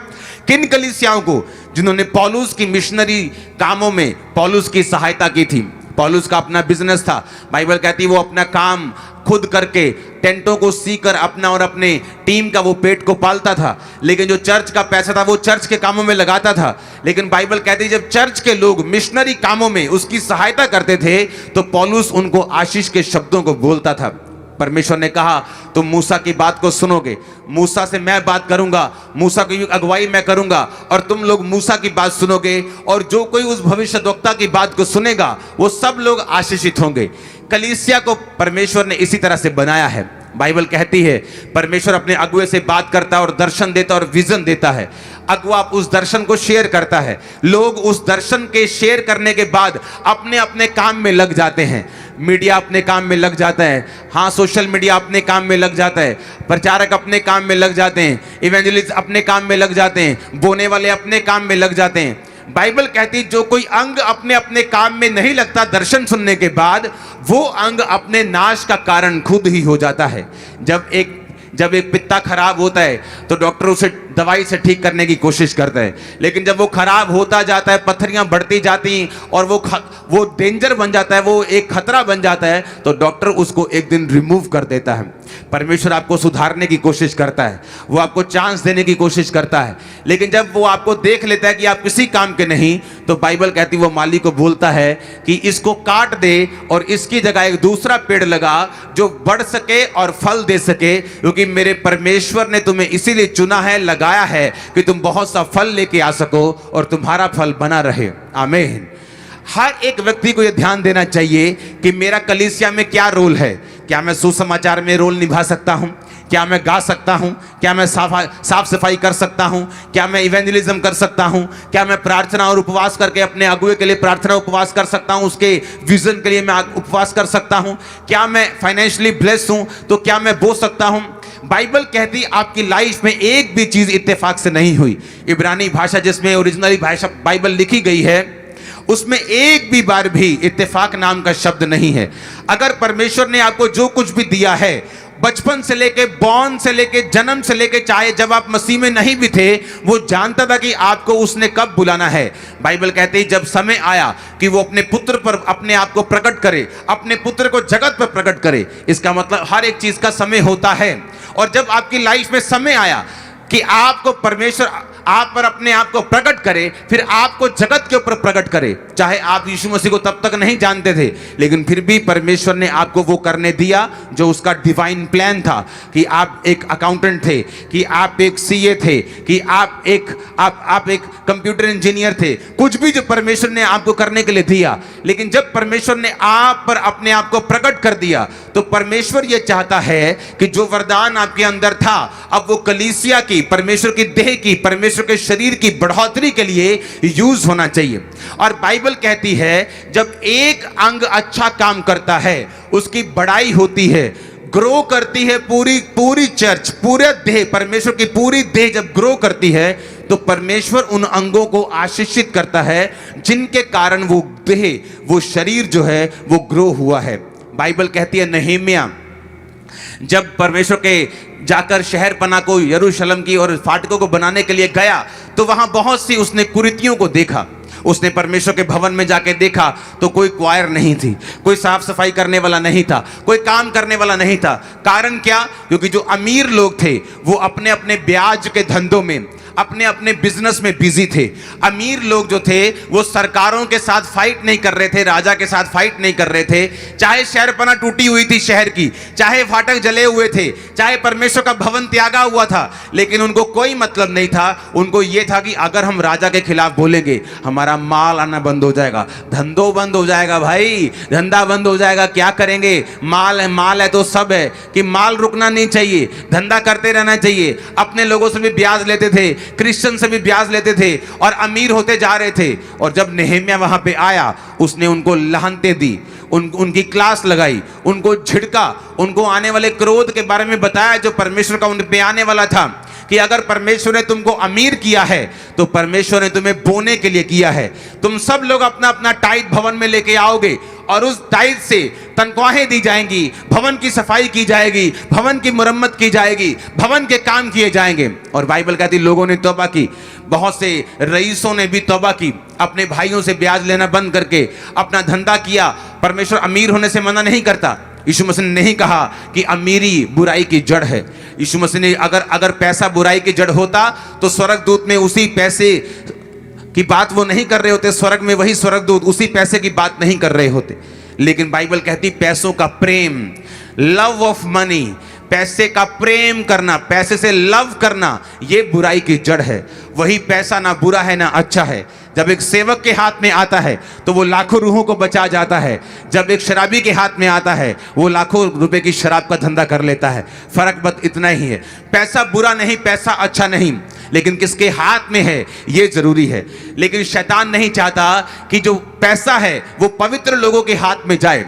किन कलीसियाओं को? जिन्होंने पौलुस की मिशनरी कामों में पौलुस की सहायता की थी। पौलुस का अपना बिजनेस था, बाइबल कहती है वो अपना काम खुद करके टेंटों को सीकर अपना और अपने टीम का वो पेट को पालता था, लेकिन जो चर्च का पैसा था वो चर्च के कामों में लगाता था। लेकिन बाइबल कहती है जब चर्च के लोग मिशनरी कामों में उसकी सहायता करते थे, तो पौलुस उनको आशीष के शब्दों को बोलता था। परमेश्वर ने कहा तुम मूसा की बात को सुनोगे, मूसा से मैं बात करूंगा, मूसा की अगुवाई मैं करूंगा, और तुम लोग मूसा की बात सुनोगे, और जो कोई उस भविष्यद्वक्ता की बात को सुनेगा वो सब लोग आशीषित होंगे। कलीसिया को परमेश्वर ने इसी तरह से बनाया है। बाइबल कहती है परमेश्वर अपने अगुए से बात करता है और दर्शन देता है और विजन देता है। अगुआ उस दर्शन को शेयर करता है, लोग उस दर्शन के शेयर करने के बाद अपने अपने काम में लग जाते हैं। मीडिया अपने काम में लग जाता है, हाँ सोशल मीडिया अपने काम में लग जाता है, प्रचारक अपने काम में लग जाते हैं, इवेंजलिस्ट अपने काम में लग जाते हैं, बोने वाले अपने काम में लग जाते हैं। बाइबल कहती जो कोई अंग अपने अपने काम में नहीं लगता दर्शन सुनने के बाद, वो अंग अपने नाश का कारण खुद ही हो जाता है। जब एक जब एक पित्ता खराब होता है तो डॉक्टर उसे दवाई से ठीक करने की कोशिश करता है, लेकिन जब वो खराब होता जाता है, पत्थरियां बढ़ती जाती और वो डेंजर बन जाता है, वो एक खतरा बन जाता है, तो डॉक्टर उसको एक दिन रिमूव कर देता है। परमेश्वर आपको सुधारने की कोशिश करता है, वो आपको चांस देने की कोशिश करता है, लेकिन जब वो आपको देख लेता है कि आप किसी काम के नहीं, तो बाइबल कहती है वो माली को बोलता है कि इसको काट दे और इसकी जगह एक दूसरा पेड़ लगा जो बढ़ सके और फल दे सके, क्योंकि मेरे परमेश्वर ने तुम्हें इसीलिए चुना है, लगाया है कि तुम बहुत सा फल लेके आ सको और तुम्हारा फल बना रहे। आमीन। हर एक व्यक्ति को यह ध्यान देना चाहिए कि मेरा कलीसिया में क्या रोल है। क्या मैं सुसमाचार में रोल निभा सकता हूं? क्या मैं गा सकता हूं? क्या मैं साफ सफाई कर सकता हूं? क्या मैं इवेंजलिज्म कर सकता हूं? क्या मैं प्रार्थना और उपवास करके अपने अगुए के लिए प्रार्थना उपवास कर सकता हूं? उसके विजन के लिए मैं उपवास कर सकता हूं? क्या मैं फाइनेंशियली ब्लेस हूं तो क्या मैं बो सकता हूं? बाइबल कहती आपकी लाइफ में एक भी चीज इत्तेफाक से नहीं हुई। इब्रानी भाषा जिसमें ओरिजिनली भाषा बाइबल लिखी गई है, उसमें एक भी बार भी इत्तेफाक नाम का शब्द नहीं है। अगर परमेश्वर ने आपको जो कुछ भी दिया है, बचपन से लेके, बॉर्न से लेके, जन्म से लेके, चाहे जब आप मसीह में नहीं भी थे, वो जानता था कि आपको उसने कब बुलाना है। बाइबल कहती है जब समय आया कि वो अपने पुत्र पर अपने आप को प्रकट करे, अपने पुत्र को जगत पर प्रकट करे। इसका मतलब हर एक चीज का समय होता है, और जब आपकी लाइफ में समय आया कि आपको परमेश्वर आप पर अपने आप को प्रकट करे, फिर आपको जगत के ऊपर प्रकट करे। चाहे आप यीशु मसीह को तब तक नहीं जानते थे, लेकिन फिर भी परमेश्वर ने आपको वो करने दिया जो उसका डिवाइन प्लान था। कि आप एक अकाउंटेंट थे, कि आप एक सीए थे, कि आप एक कंप्यूटर इंजीनियर थे, कुछ भी जो परमेश्वर ने आपको करने के लिए दिया। लेकिन जब परमेश्वर ने आप पर अपने आप को प्रकट कर दिया, तो परमेश्वर यह चाहता है कि जो वरदान आपके अंदर था, अब वो कलीसिया की, परमेश्वर की देह की, परमेश्वर के शरीर की बढ़ोतरी के लिए यूज होना चाहिए। और बाइबल कहती है जब एक अंग अच्छा काम करता है, उसकी बड़ाई होती है, ग्रो करती है पूरी चर्च, पूरे देह, परमेश्वर की पूरी देह जब ग्रो करती है, तो परमेश्वर उन अंगों को आशीषित करता है जिनके कारण वो देह, वो शरीर जो है वो ग्रो हुआ है। बाइबल कहती है नehemiah जब परमेश्वर के जाकर शहर पना को, यरूशलेम की और फाटकों को बनाने के लिए गया, तो वहां बहुत सी उसने कुरीतियों को देखा। उसने परमेश्वर के भवन में जाके देखा तो कोई क्वायर नहीं थी, कोई साफ सफाई करने वाला नहीं था, कोई काम करने वाला नहीं था। कारण क्या? क्योंकि जो अमीर लोग थे वो अपने अपने ब्याज के धंधों में, अपने अपने बिजनेस में बिजी थे। अमीर लोग जो थे वो सरकारों के साथ फाइट नहीं कर रहे थे, राजा के साथ फाइट नहीं कर रहे थे। चाहे शहरपना टूटी हुई थी शहर की, चाहे फाटक जले हुए थे, चाहे परमेश्वर का भवन त्यागा हुआ था, लेकिन उनको कोई मतलब नहीं था। उनको ये था कि अगर हम राजा के खिलाफ बोलेंगे, हमारा माल आना बंद हो जाएगा, धंधो बंद हो जाएगा, भाई धंधा बंद हो जाएगा। क्या करेंगे? माल है तो सब है, कि माल रुकना नहीं चाहिए, धंधा करते रहना चाहिए। अपने लोगों से भी ब्याज लेते थे, क्रिश्चियन से भी ब्याज लेते थे, और अमीर होते जा रहे थे। और जब नेहम्याह वहां पे आया, उसने उनको लानतें दी, उनकी क्लास लगाई, उनको झिड़का, उनको आने वाले क्रोध के बारे में बताया जो परमेश्वर का उन पे आने वाला था। कि अगर परमेश्वर ने तुमको अमीर किया है तो परमेश्वर ने तुम्हें बोने के लिए किया है। तुम सब लोग अपना अपना टाइट भवन में लेके आओगे और उस टाइट से तनख्वाहें दी जाएंगी, भवन की सफाई की जाएगी, भवन की मुरम्मत की जाएगी, भवन के काम किए जाएंगे। और बाइबल कहती लोगों ने तौबा की, बहुत से रईसों ने भी तौबा की, अपने भाइयों से ब्याज लेना बंद करके अपना धंधा किया। परमेश्वर अमीर होने से मना नहीं करता। यीशु मसीह ने नहीं कहा कि अमीरी बुराई की जड़ है। यीशु मसीह ने अगर पैसा बुराई की जड़ होता तो स्वर्गदूत में उसी पैसे की बात वो नहीं कर रहे होते, स्वर्ग में वही स्वर्गदूत उसी पैसे की बात नहीं कर रहे होते। लेकिन बाइबल कहती पैसों का प्रेम, लव ऑफ मनी, पैसे का प्रेम करना, पैसे से लव करना, ये बुराई की जड़ है। वही पैसा ना बुरा है ना अच्छा है। जब एक सेवक के हाथ में आता है तो वो लाखों रूहों को बचा जाता है। जब एक शराबी के हाथ में आता है वो लाखों रुपए की शराब का धंधा कर लेता है। फर्क बस इतना ही है। पैसा बुरा नहीं, पैसा अच्छा नहीं, लेकिन किसके हाथ में है ये जरूरी है। लेकिन शैतान नहीं चाहता कि जो पैसा है वो पवित्र लोगों के हाथ में जाए,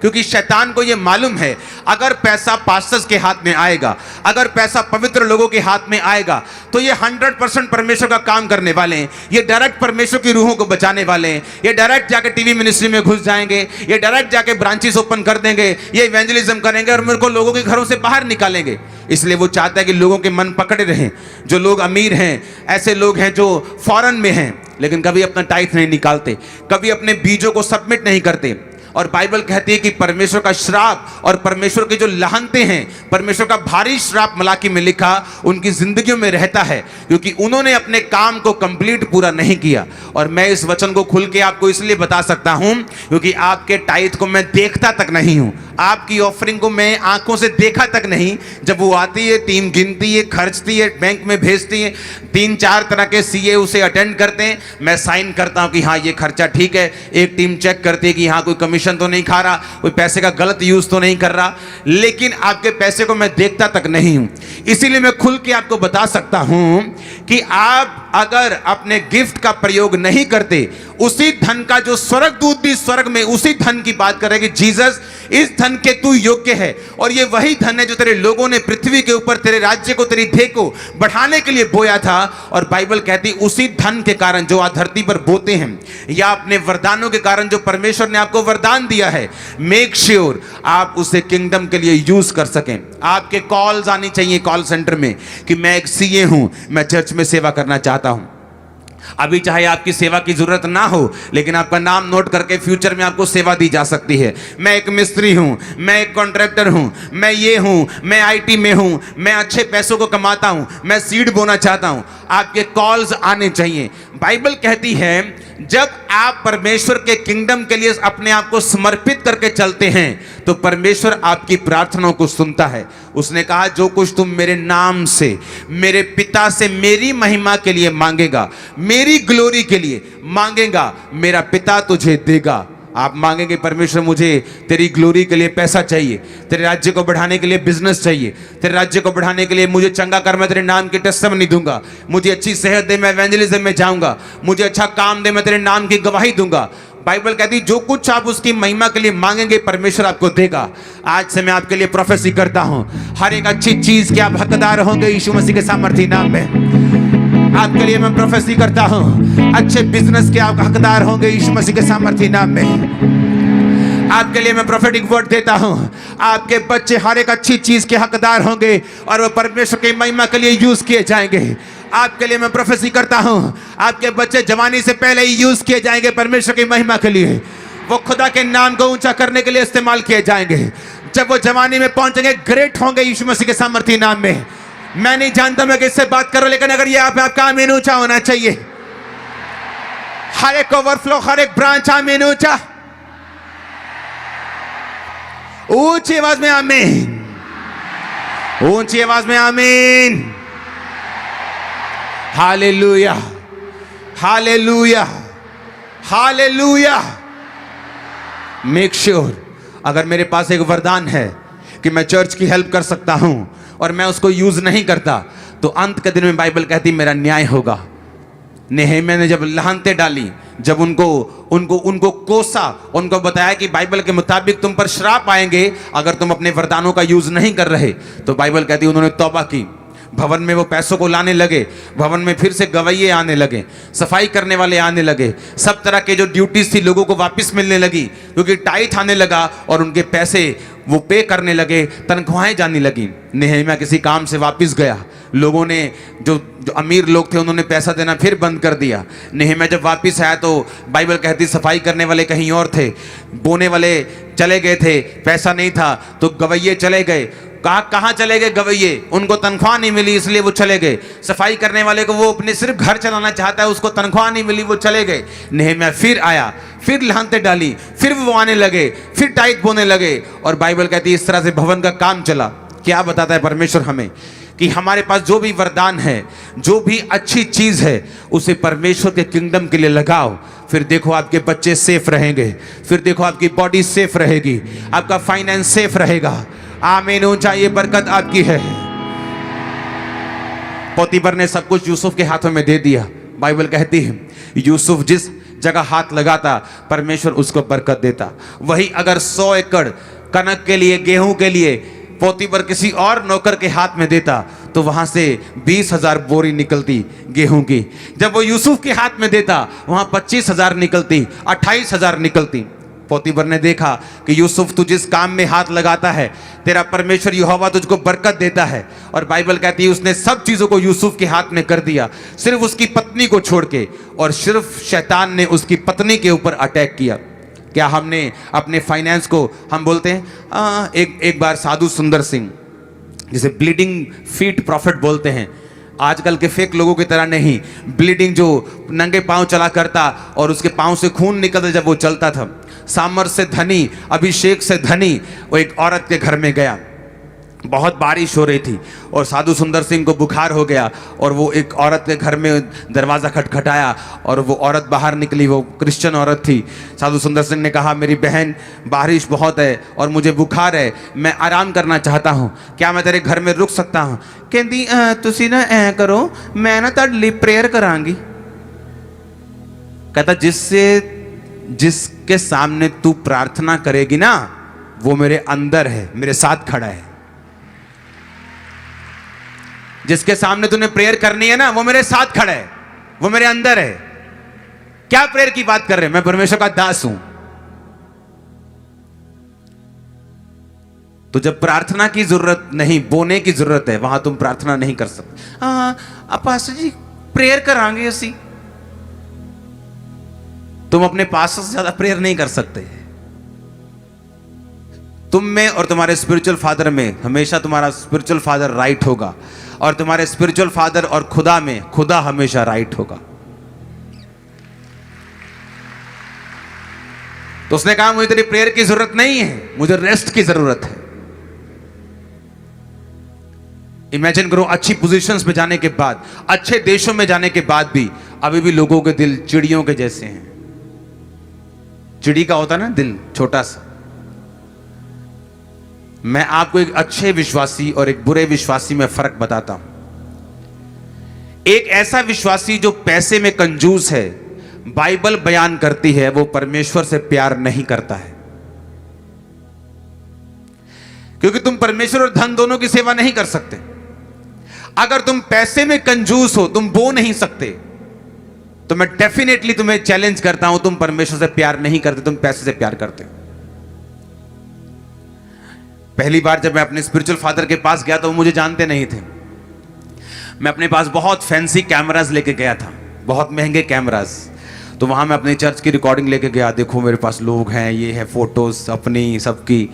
क्योंकि शैतान को यह मालूम है अगर पैसा पास्टर्स के हाथ में आएगा, अगर पैसा पवित्र लोगों के हाथ में आएगा, तो ये 100% परमेश्वर का काम करने वाले हैं, ये डायरेक्ट परमेश्वर की रूहों को बचाने वाले हैं, ये डायरेक्ट जाके टीवी मिनिस्ट्री में घुस जाएंगे, ये डायरेक्ट जाके ब्रांचेस ओपन कर देंगे, ये इवेंजलिज्म करेंगे और मेरे को लोगों के घरों से बाहर निकालेंगे। इसलिए वो चाहता है कि लोगों के मन पकड़े रहें। जो लोग अमीर हैं, ऐसे लोग हैं जो फॉरेन में हैं लेकिन कभी अपना टाइथ नहीं निकालते, कभी अपने बीजों को सबमिट नहीं करते। और बाइबल कहती है कि परमेश्वर का श्राप और परमेश्वर के जो लाहनते हैं, परमेश्वर का भारी श्राप मलाकी में लिखा उनकी जिंदगियों में रहता है, क्योंकि उन्होंने अपने काम को कंप्लीट पूरा नहीं किया। और मैं इस वचन को खुल के आपको इसलिए बता सकता हूं क्योंकि आपके टाइथ को मैं देखता तक नहीं हूं, आपकी ऑफरिंग को मैं आंखों से देखा तक नहीं। जब वो आती है, टीम गिनती है, खर्चती है, बैंक में भेजती है, 3-4 तरह के सीए उसे अटेंड करते हैं, मैं साइन करता हूं कि हाँ ये खर्चा ठीक है, एक टीम चेक करती है कि हाँ कोई कमीशन तो नहीं खा रहा, कोई पैसे का गलत यूज तो नहीं कर रहा, लेकिन आपके पैसे को मैं देखता तक नहीं हूं। इसीलिए मैं खुल के आपको बता सकता हूं कि आप अगर अपने गिफ्ट का प्रयोग नहीं करते, उसी धन का जो स्वर्गदूत भी स्वर्ग में उसी धन की बात करेगी, जीसस इस धन के तू योग्य है, और ये वही धन है जो तेरे लोगों ने पृथ्वी के ऊपर तेरे राज्य को, तेरी देह को बढ़ाने के लिए बोया था। और बाइबल कहती उसी धन के कारण जो आप धरती पर बोते हैं, या अपने वरदानों के कारण जो परमेश्वर ने आपको वरदान दिया है, मेक श्योर आप उसे किंगडम के लिए यूज कर सकें। आपके कॉल्स आनी चाहिए कॉल सेंटर में कि मैं एक सीए हूं, मैं चर्च में सेवा करना चाहता हूं। अभी चाहे आपकी सेवा की जरूरत ना हो, लेकिन आपका नाम नोट करके फ्यूचर में आपको सेवा दी जा सकती है। मैं एक मिस्त्री हूं, मैं एक कॉन्ट्रैक्टर हूं, मैं ये हूं, मैं आईटी में हूं, मैं अच्छे पैसों को कमाता हूं, मैं सीड बोना चाहता हूं। आपके कॉल्स आने चाहिए। बाइबल कहती है जब आप परमेश्वर के किंगडम के लिए अपने आप को समर्पित करके चलते हैं तो परमेश्वर आपकी प्रार्थनाओं को सुनता है। उसने कहा जो कुछ तुम मेरे नाम से मेरे पिता से मेरी महिमा के लिए मांगेगा, मेरी ग्लोरी के लिए मांगेगा, मेरा पिता तुझे देगा। आप मांगेंगे परमेश्वर मुझे तेरी ग्लोरी के लिए पैसा चाहिए, तेरे राज्य को बढ़ाने के लिए बिजनेस चाहिए, तेरे राज्य को बढ़ाने के लिए मुझे चंगा कर, मैं तेरे नाम की टेस्टिमनी दूंगा, मुझे अच्छी सेहत दे, मैं इवेंजलिज्म में जाऊंगा, मुझे अच्छा काम दे, मैं तेरे नाम की गवाही दूंगा। बाइबल कहती जो कुछ आप उसकी महिमा के लिए मांगेंगे परमेश्वर आपको देगा। आज से मैं आपके लिए प्रोफेसी करता हूं, हर एक अच्छी चीज के आप हकदार होंगे यीशु मसीह के सामर्थी नाम में। आपके लिए मैं प्रोफेसी करता हूं, अच्छे बिजनेस के आप हकदार होंगे यीशु मसीह के सामर्थी नाम में। आपके लिए मैं प्रोफेटिक वर्ड देता हूं, आपके बच्चे हर एक अच्छी चीज के हकदार होंगे और वो परमेश्वर की महिमा के लिए यूज किए जाएंगे। आपके लिए मैं प्रोफेसी करता हूं, आपके बच्चे जवानी से पहले ही यूज किए जाएंगे परमेश्वर की महिमा के लिए। वो खुदा के नाम को ऊंचा करने के लिए इस्तेमाल किए जाएंगे। जब वो जवानी में पहुंचेंगे ग्रेट होंगे यीशु मसीह के सामर्थी नाम में। मैं नहीं जानता मैं किससे बात करूं, लेकिन अगर ये आपका आमीन ऊंचा होना चाहिए। हर एक ओवरफ्लो, हर एक ब्रांच आमीन ऊंचा, ऊंची आवाज में आमीन, ऊंची आवाज में आमीन। Hallelujah, hallelujah, hallelujah. Make sure अगर मेरे पास एक वरदान है कि मैं चर्च की हेल्प कर सकता हूं और मैं उसको यूज नहीं करता, तो अंत के दिन में बाइबल कहती मेरा न्याय होगा। नेहेमिया ने जब लाहनतें डाली, जब उनको कोसा, उनको बताया कि बाइबल के मुताबिक तुम पर श्राप आएंगे अगर तुम अपने वरदानों का यूज नहीं कर रहे, तो बाइबल कहती उन्होंने तौबा की। भवन में वो पैसों को लाने लगे, भवन में फिर से गवैये आने लगे, सफाई करने वाले आने लगे, सब तरह के जो ड्यूटीज थी लोगों को वापस मिलने लगी, क्योंकि टाइथ आने लगा और उनके पैसे वो पे करने लगे, तनख्वाहें जाने लगी। नेहेमिया किसी काम से वापस गया, लोगों ने जो अमीर लोग थे उन्होंने पैसा देना फिर बंद कर दिया। नेहेमिया जब वापस आया तो बाइबल कहती सफाई करने वाले कहीं और थे, बोने वाले चले गए थे, पैसा नहीं था तो गवैये चले गए। कहाँ चले गए गवैये? उनको तनख्वाह नहीं मिली इसलिए वो चले गए। सफाई करने वाले को वो अपने सिर्फ घर चलाना चाहता है, उसको तनख्वाह नहीं मिली, वो चले गए। नेहेमिया फिर आया, फिर लानतें डाली, फिर वो आने लगे, फिर टाइट बोने लगे, और बाइबल कहती है इस तरह से भवन का काम चला। क्या बताता है परमेश्वर हमें कि हमारे पास जो भी वरदान है, जो भी अच्छी चीज है, उसे परमेश्वर के किंगडम के लिए लगाओ। फिर देखो आपके बच्चे सेफ रहेंगे, फिर देखो आपकी बॉडी सेफ रहेगी, आपका फाइनेंस सेफ रहेगा। आमीन ऊंचा, ये बरकत आपकी है। पोतीफर ने सब कुछ यूसुफ के हाथों में दे दिया। बाइबल कहती है यूसुफ जगह हाथ लगाता, परमेश्वर उसको बरकत देता। वही अगर 100 एकड़ कनक के लिए, गेहूं के लिए पोतीफर किसी और नौकर के हाथ में देता, तो वहां से 20,000 बोरी निकलती गेहूं की। जब वो यूसुफ के हाथ में देता, वहां 25,000 निकलती, 28,000 निकलती। पोतीफर ने देखा कि यूसुफ तू जिस काम में हाथ लगाता है, तेरा परमेश्वर यहोवा तुझको बरकत देता है। और बाइबल कहती है उसने सब चीजों को यूसुफ के हाथ में कर दिया, सिर्फ उसकी पत्नी को छोड़ के। और सिर्फ शैतान ने उसकी पत्नी के ऊपर अटैक किया। क्या हमने अपने फाइनेंस को, हम बोलते हैं एक बार साधु सुंदर सिंह, जिसे ब्लीडिंग फीट प्रॉफिट बोलते हैं, आजकल के फेक लोगों की तरह नहीं, ब्लीडिंग जो नंगे पांव चला करता और उसके पांव से खून निकलता जब वो चलता था। सामर से धनी, अभिषेक से धनी, वो एक औरत के घर में गया। बहुत बारिश हो रही थी और साधु सुंदर सिंह को बुखार हो गया और वो एक औरत के घर में दरवाज़ा खटखटाया और वो औरत बाहर निकली। वो क्रिश्चियन औरत थी। साधु सुंदर सिंह ने कहा, मेरी बहन, बारिश बहुत है और मुझे बुखार है, मैं आराम करना चाहता हूँ, क्या मैं तेरे घर में रुक सकता हूँ? कहती तुसी ना ऐ करो, मैं ना तुहाडे लई प्रेयर करांगी। कहता जिसके सामने तू प्रार्थना करेगी ना, वो मेरे अंदर है, मेरे साथ खड़ा है। जिसके सामने तूने प्रेयर करनी है ना, वो मेरे साथ खड़ा है, वो मेरे अंदर है। क्या प्रेयर की बात कर रहे हैं? मैं परमेश्वर का दास हूं। तो जब प्रार्थना की जरूरत नहीं, बोने की जरूरत है, वहां तुम प्रार्थना नहीं कर सकते। पास्टर जी प्रेयर करांगे असी, तुम अपने पास्टर से ज्यादा प्रेयर नहीं कर सकते। तुम में और तुम्हारे स्पिरिचुअल फादर में हमेशा तुम्हारा स्पिरिचुअल फादर राइट होगा, और तुम्हारे स्पिरिचुअल फादर और खुदा में खुदा हमेशा राइट होगा। तो उसने कहा, मुझे तेरी प्रेयर की जरूरत नहीं है, मुझे रेस्ट की जरूरत है। इमेजिन करो, अच्छी पोजीशंस में जाने के बाद, अच्छे देशों में जाने के बाद भी अभी भी लोगों के दिल चिड़ियों के जैसे हैं। चिड़ी का होता ना दिल, छोटा सा। मैं आपको एक अच्छे विश्वासी और एक बुरे विश्वासी में फर्क बताता हूं। एक ऐसा विश्वासी जो पैसे में कंजूस है, बाइबल बयान करती है वो परमेश्वर से प्यार नहीं करता है। क्योंकि तुम परमेश्वर और धन दोनों की सेवा नहीं कर सकते। अगर तुम पैसे में कंजूस हो, तुम बो नहीं सकते, तो मैं डेफिनेटली तुम्हें चैलेंज करता हूं, तुम परमेश्वर से प्यार नहीं करते, तुम पैसे से प्यार करते हो। पहली बार जब मैं अपने स्पिरिचुअल फादर के पास गया तो वो मुझे जानते नहीं थे। मैं अपने पास बहुत फैंसी कैमरास लेके गया था, बहुत महंगे कैमरास। तो वहाँ मैं अपने चर्च की रिकॉर्डिंग लेके गया, देखो मेरे पास लोग हैं, ये है फोटोज अपनी सबकी।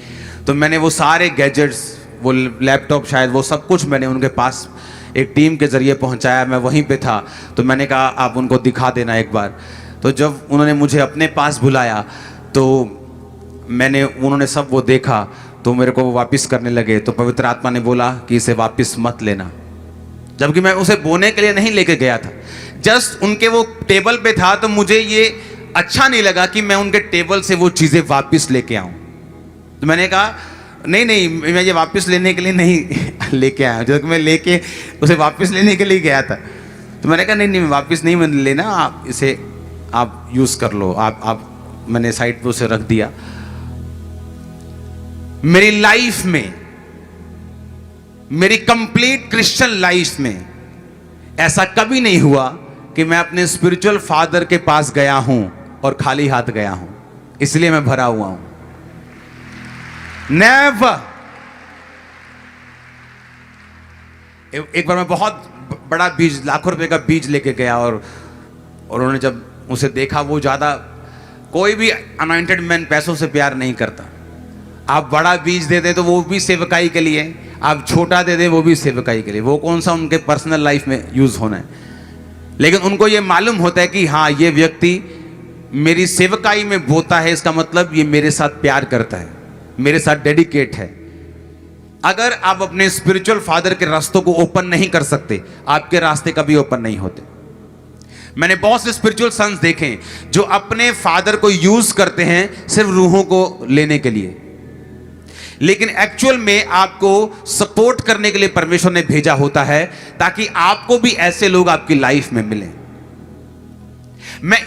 तो मैंने वो सारे गैजेट्स, वो लैपटॉप शायद, वो सब कुछ मैंने उनके पास एक टीम के ज़रिए पहुँचाया। मैं वहीं पे था, तो मैंने कहा आप उनको दिखा देना एक बार। तो जब उन्होंने मुझे अपने पास बुलाया तो उन्होंने सब वो देखा, तो मेरे को वो वापस करने लगे। तो पवित्र आत्मा ने बोला कि इसे वापस मत लेना, जबकि मैं उसे बोने के लिए नहीं लेके गया था। जस्ट उनके वो टेबल पे था, तो मुझे ये अच्छा नहीं लगा कि मैं उनके टेबल से वो चीज़ें वापस लेके आऊँ। तो मैंने कहा नहीं, मैं ये वापस लेने के लिए नहीं लेके आया, जब मैं लेके उसे वापस लेने के लिए गया था। तो मैंने कहा नहीं, वापस नहीं लेना, आप इसे आप यूज़ कर लो। आप मैंने साइड पे उसे रख दिया। मेरी लाइफ में, मेरी कंप्लीट क्रिश्चियन लाइफ में ऐसा कभी नहीं हुआ कि मैं अपने स्पिरिचुअल फादर के पास गया हूं और खाली हाथ गया हूं, इसलिए मैं भरा हुआ हूं। नेवर। एक बार मैं बहुत बड़ा बीज, लाखों रुपए का बीज लेके गया, और उन्होंने जब उसे देखा, वो ज्यादा, कोई भी अनॉइंटेड मैन पैसों से प्यार नहीं करता। आप बड़ा बीज दे दें तो वो भी सेवकाई के लिए, आप छोटा दे दें वो भी सेवकाई के लिए, वो कौन सा उनके पर्सनल लाइफ में यूज होना है। लेकिन उनको ये मालूम होता है कि हाँ, ये व्यक्ति मेरी सेवकाई में बोता है, इसका मतलब ये मेरे साथ प्यार करता है, मेरे साथ डेडिकेट है। अगर आप अपने स्पिरिचुअल फादर के रास्तों को ओपन नहीं कर सकते, आपके रास्ते कभी ओपन नहीं होते। मैंने बहुत से स्पिरिचुअल सन्स देखे जो अपने फादर को यूज करते हैं सिर्फ रूहों को लेने के लिए, लेकिन एक्चुअल में आपको सपोर्ट करने के लिए परमेश्वर ने भेजा होता है, ताकि आपको भी ऐसे लोग आपकी लाइफ में मिलें। मैं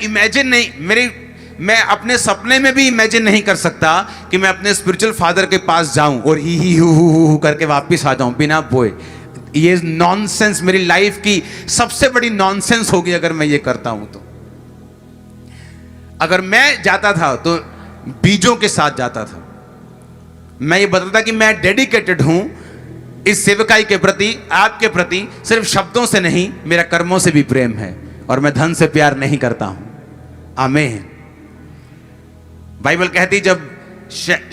अपने सपने में भी इमेजिन नहीं कर सकता कि मैं अपने स्पिरिचुअल फादर के पास जाऊं और ही हु करके वापस आ जाऊं बिना बोए। ये नॉनसेंस मेरी लाइफ की सबसे बड़ी नॉनसेंस होगी अगर मैं ये करता हूं तो। अगर मैं जाता था तो बीजों के साथ जाता था। मैं ये बताता कि मैं डेडिकेटेड हूं इस सेवकाई के प्रति, आपके प्रति, सिर्फ शब्दों से नहीं, मेरा कर्मों से भी प्रेम है और मैं धन से प्यार नहीं करता हूं। आमीन। बाइबल कहती जब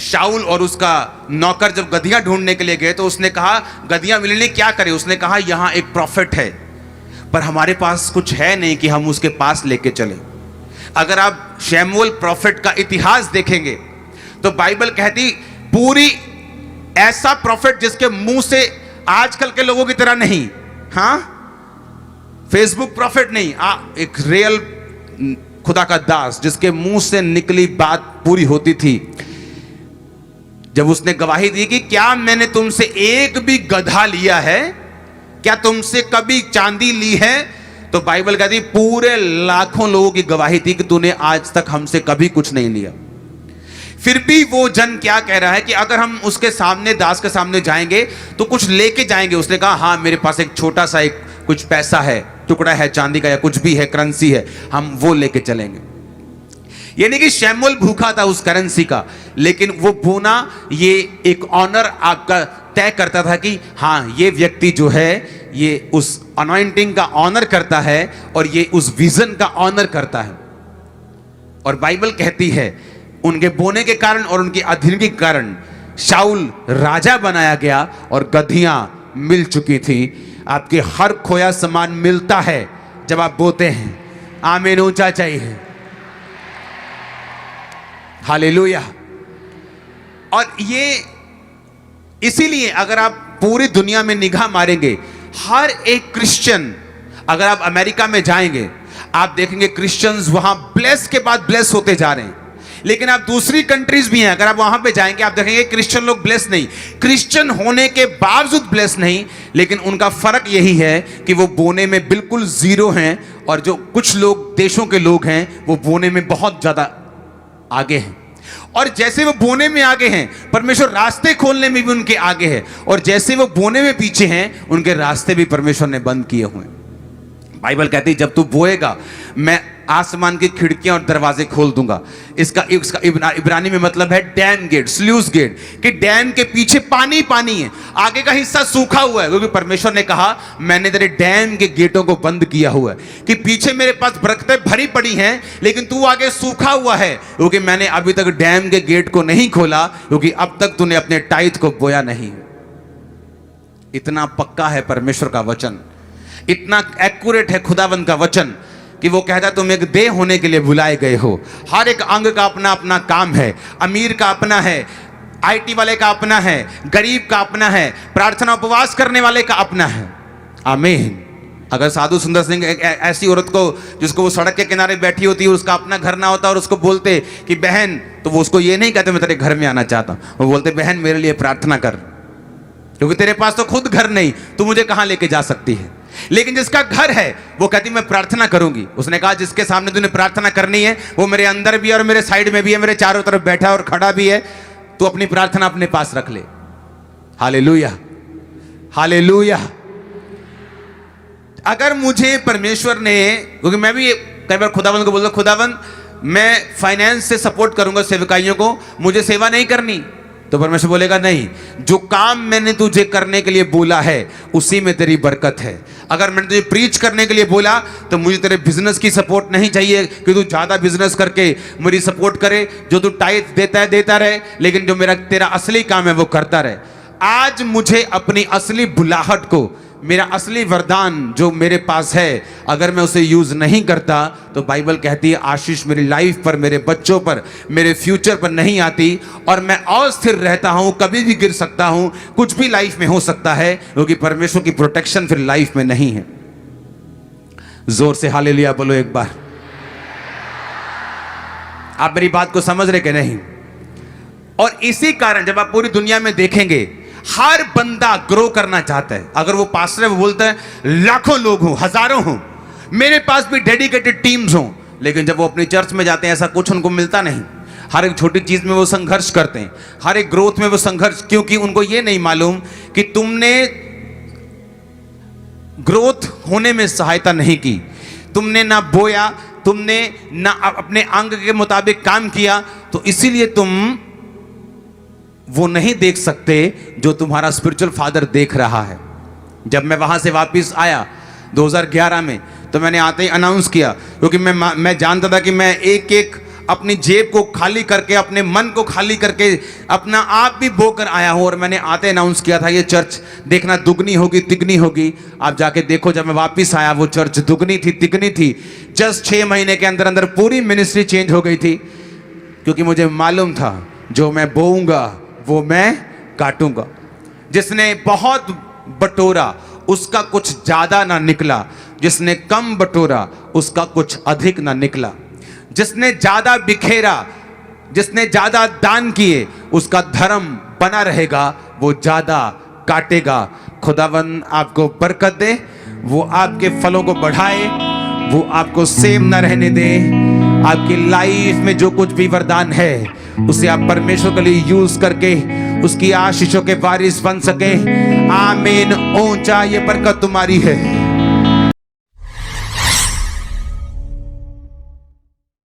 शाऊल और उसका नौकर जब गधियां ढूंढने के लिए गए तो उसने कहा गधियां मिलने क्या करे। उसने कहा यहां एक प्रॉफिट है पर हमारे पास कुछ है नहीं कि हम उसके पास लेके चले। अगर आप शमूएल प्रॉफिट का इतिहास देखेंगे तो बाइबल कहती पूरी ऐसा प्रॉफिट जिसके मुंह से आजकल के लोगों की तरह नहीं, हाँ फेसबुक प्रॉफिट नहीं, एक रियल खुदा का दास जिसके मुंह से निकली बात पूरी होती थी। जब उसने गवाही दी कि क्या मैंने तुमसे एक भी गधा लिया है, क्या तुमसे कभी चांदी ली है, तो बाइबल कहती पूरे लाखों लोगों की गवाही थी कि तूने आज तक हमसे कभी कुछ नहीं लिया। फिर भी वो जन क्या कह रहा है कि अगर हम उसके सामने, दास के सामने जाएंगे तो कुछ लेके जाएंगे। उसने कहा हाँ मेरे पास एक छोटा सा एक कुछ पैसा है, टुकड़ा है चांदी का या कुछ भी है, करेंसी है, हम वो लेके चलेंगे। ये नहीं कि शमूएल भूखा था उस करेंसी का, लेकिन वो बोना ये एक ऑनर आपका तय करता था कि हाँ ये व्यक्ति जो है ये उस अनॉइंटिंग का ऑनर करता है और ये उस विजन का ऑनर करता है। और बाइबल कहती है उनके बोने के कारण और उनकी अधीनगी के कारण शाऊल राजा बनाया गया और गधियां मिल चुकी थी। आपके हर खोया सामान मिलता है जब आप बोते हैं। आमीन, ऊंचा चाहिए। हालेलुया। और ये इसीलिए अगर आप पूरी दुनिया में निगाह मारेंगे, हर एक क्रिश्चियन, अगर आप अमेरिका में जाएंगे आप देखेंगे क्रिश्चियंस वहां ब्लेस के बाद ब्लेस होते जा रहे हैं। लेकिन आप दूसरी कंट्रीज भी हैं, अगर आप वहां पे जाएंगे आप देखेंगे क्रिश्चियन लोग ब्लेस नहीं, क्रिश्चियन होने के बावजूद ब्लेस नहीं। लेकिन उनका फर्क यही है कि वो बोने में बिल्कुल जीरो हैं और जो कुछ लोग देशों के लोग हैं वो बोने में बहुत ज्यादा आगे हैं। और जैसे वो बोने में आगे हैं परमेश्वर रास्ते खोलने में भी उनके आगे है, और जैसे वो बोने में पीछे हैं उनके रास्ते भी परमेश्वर ने बंद किए हुए हैं। बाइबल कहती है जब तू बोएगा मैं आसमान की खिड़कियां और दरवाजे खोल दूंगा। इसका इब्रानी में मतलब है डैम गेट, स्लूस गेट, कि डैम के पीछे पानी पानी है, आगे का हिस्सा सूखा हुआ है, क्योंकि परमेश्वर ने कहा मैंने तेरे डैम के गेटों को बंद किया हुआ है कि पीछे मेरे पास बरकतें भरी पड़ी हैं लेकिन तू आगे सूखा हुआ है, क्योंकि मैंने अभी तक डैम के गेट को नहीं खोला, क्योंकि अब तक तूने अपने टाइट को बोया नहीं। इतना पक्का है परमेश्वर का वचन, इतना एक्यूरेट है खुदावंद का वचन कि वो कहता है तुम एक देह होने के लिए बुलाए गए हो। हर एक अंग का अपना अपना काम है, अमीर का अपना है, आईटी वाले का अपना है, गरीब का अपना है, प्रार्थना उपवास करने वाले का अपना है। आमीन। अगर साधु सुंदर सिंह एक ऐसी औरत को जिसको वो सड़क के किनारे बैठी होती है उसका अपना घर ना होता और उसको बोलते कि बहन, तो वो उसको ये नहीं कहते मैं तेरे घर में आना चाहता हूं, वो बोलते बहन मेरे लिए प्रार्थना कर, क्योंकि तेरे पास तो खुद घर नहीं, तू मुझे कहां लेके जा सकती है। लेकिन जिसका घर है वो कहती मैं प्रार्थना करूंगी। उसने कहा जिसके सामने तूने प्रार्थना करनी है वो मेरे अंदर भी है और मेरे साइड में भी है, मेरे चारों तरफ बैठा और खड़ा भी है, तू अपनी प्रार्थना अपने पास रख ले। Hallelujah, hallelujah. अगर मुझे परमेश्वर ने, क्योंकि मैं भी कई बार खुदावंद को बोलता खुदावंद मैं फाइनेंस से सपोर्ट करूंगा सेवकाइयों को, मुझे सेवा नहीं करनी, तो परमेश्वर बोलेगा नहीं, जो काम मैंने तुझे करने के लिए बोला है उसी में तेरी बरकत है। अगर मैंने तुझे प्रीच करने के लिए बोला तो मुझे तेरे बिजनेस की सपोर्ट नहीं चाहिए कि तू ज्यादा बिजनेस करके मेरी सपोर्ट करे, जो तू टाइट देता है देता रहे, लेकिन जो तेरा असली काम है वो करता रहे। आज मुझे अपनी असली बुलाहट को, मेरा असली वरदान जो मेरे पास है, अगर मैं उसे यूज नहीं करता तो बाइबल कहती है आशीष मेरी लाइफ पर, मेरे बच्चों पर, मेरे फ्यूचर पर नहीं आती और मैं अस्थिर रहता हूं, कभी भी गिर सकता हूं, कुछ भी लाइफ में हो सकता है, क्योंकि परमेश्वर की प्रोटेक्शन फिर लाइफ में नहीं है। जोर से हालेलुया बोलो एक बार। आप मेरी बात को समझ रहे कि नहीं? और इसी कारण जब आप पूरी दुनिया में देखेंगे हर बंदा ग्रो करना चाहता है। अगर वो पास्टर है वो बोलता है लाखों लोग हों, हजारों हों, मेरे पास भी डेडिकेटेड टीम्स हों, लेकिन जब वो अपनी चर्च में जाते हैं ऐसा कुछ उनको मिलता नहीं। हर एक छोटी चीज में वो संघर्ष करते हैं, हर एक ग्रोथ में वो संघर्ष, क्योंकि उनको ये नहीं मालूम कि तुमने ग्रोथ होने में सहायता नहीं की, तुमने ना बोया, तुमने ना अपने अंग के मुताबिक काम किया, तो इसीलिए तुम वो नहीं देख सकते जो तुम्हारा स्पिरिचुअल फादर देख रहा है। जब मैं वहां से वापस आया 2011 में, तो मैंने आते ही अनाउंस किया, क्योंकि मैं जानता था कि मैं एक एक अपनी जेब को खाली करके, अपने मन को खाली करके, अपना आप भी बोकर आया हूं। और मैंने आते अनाउंस किया था ये चर्च देखना दुगनी होगी तिगनी होगी। आप जाके देखो, जब मैं वापस आया वो चर्च दुगनी थी तिगनी थी। जस्ट 6 महीने के अंदर अंदर पूरी मिनिस्ट्री चेंज हो गई थी, क्योंकि मुझे मालूम था जो मैं बोऊंगा वो मैं काटूंगा। जिसने बहुत बटोरा उसका कुछ ज्यादा ना निकला, जिसने कम बटोरा उसका कुछ अधिक ना निकला। जिसने ज्यादा बिखेरा, जिसने ज्यादा दान किए, उसका धर्म बना रहेगा, वो ज्यादा काटेगा। खुदावन आपको बरकत दे, वो आपके फलों को बढ़ाए, वो आपको सेम ना रहने दे। आपकी लाइफ में जो कुछ भी वरदान है उसे आप परमेश्वर के लिए यूज करके उसकी आशीषों के वारिस बन सके। आमीन। ऊंचा ये बरकत तुम्हारी है।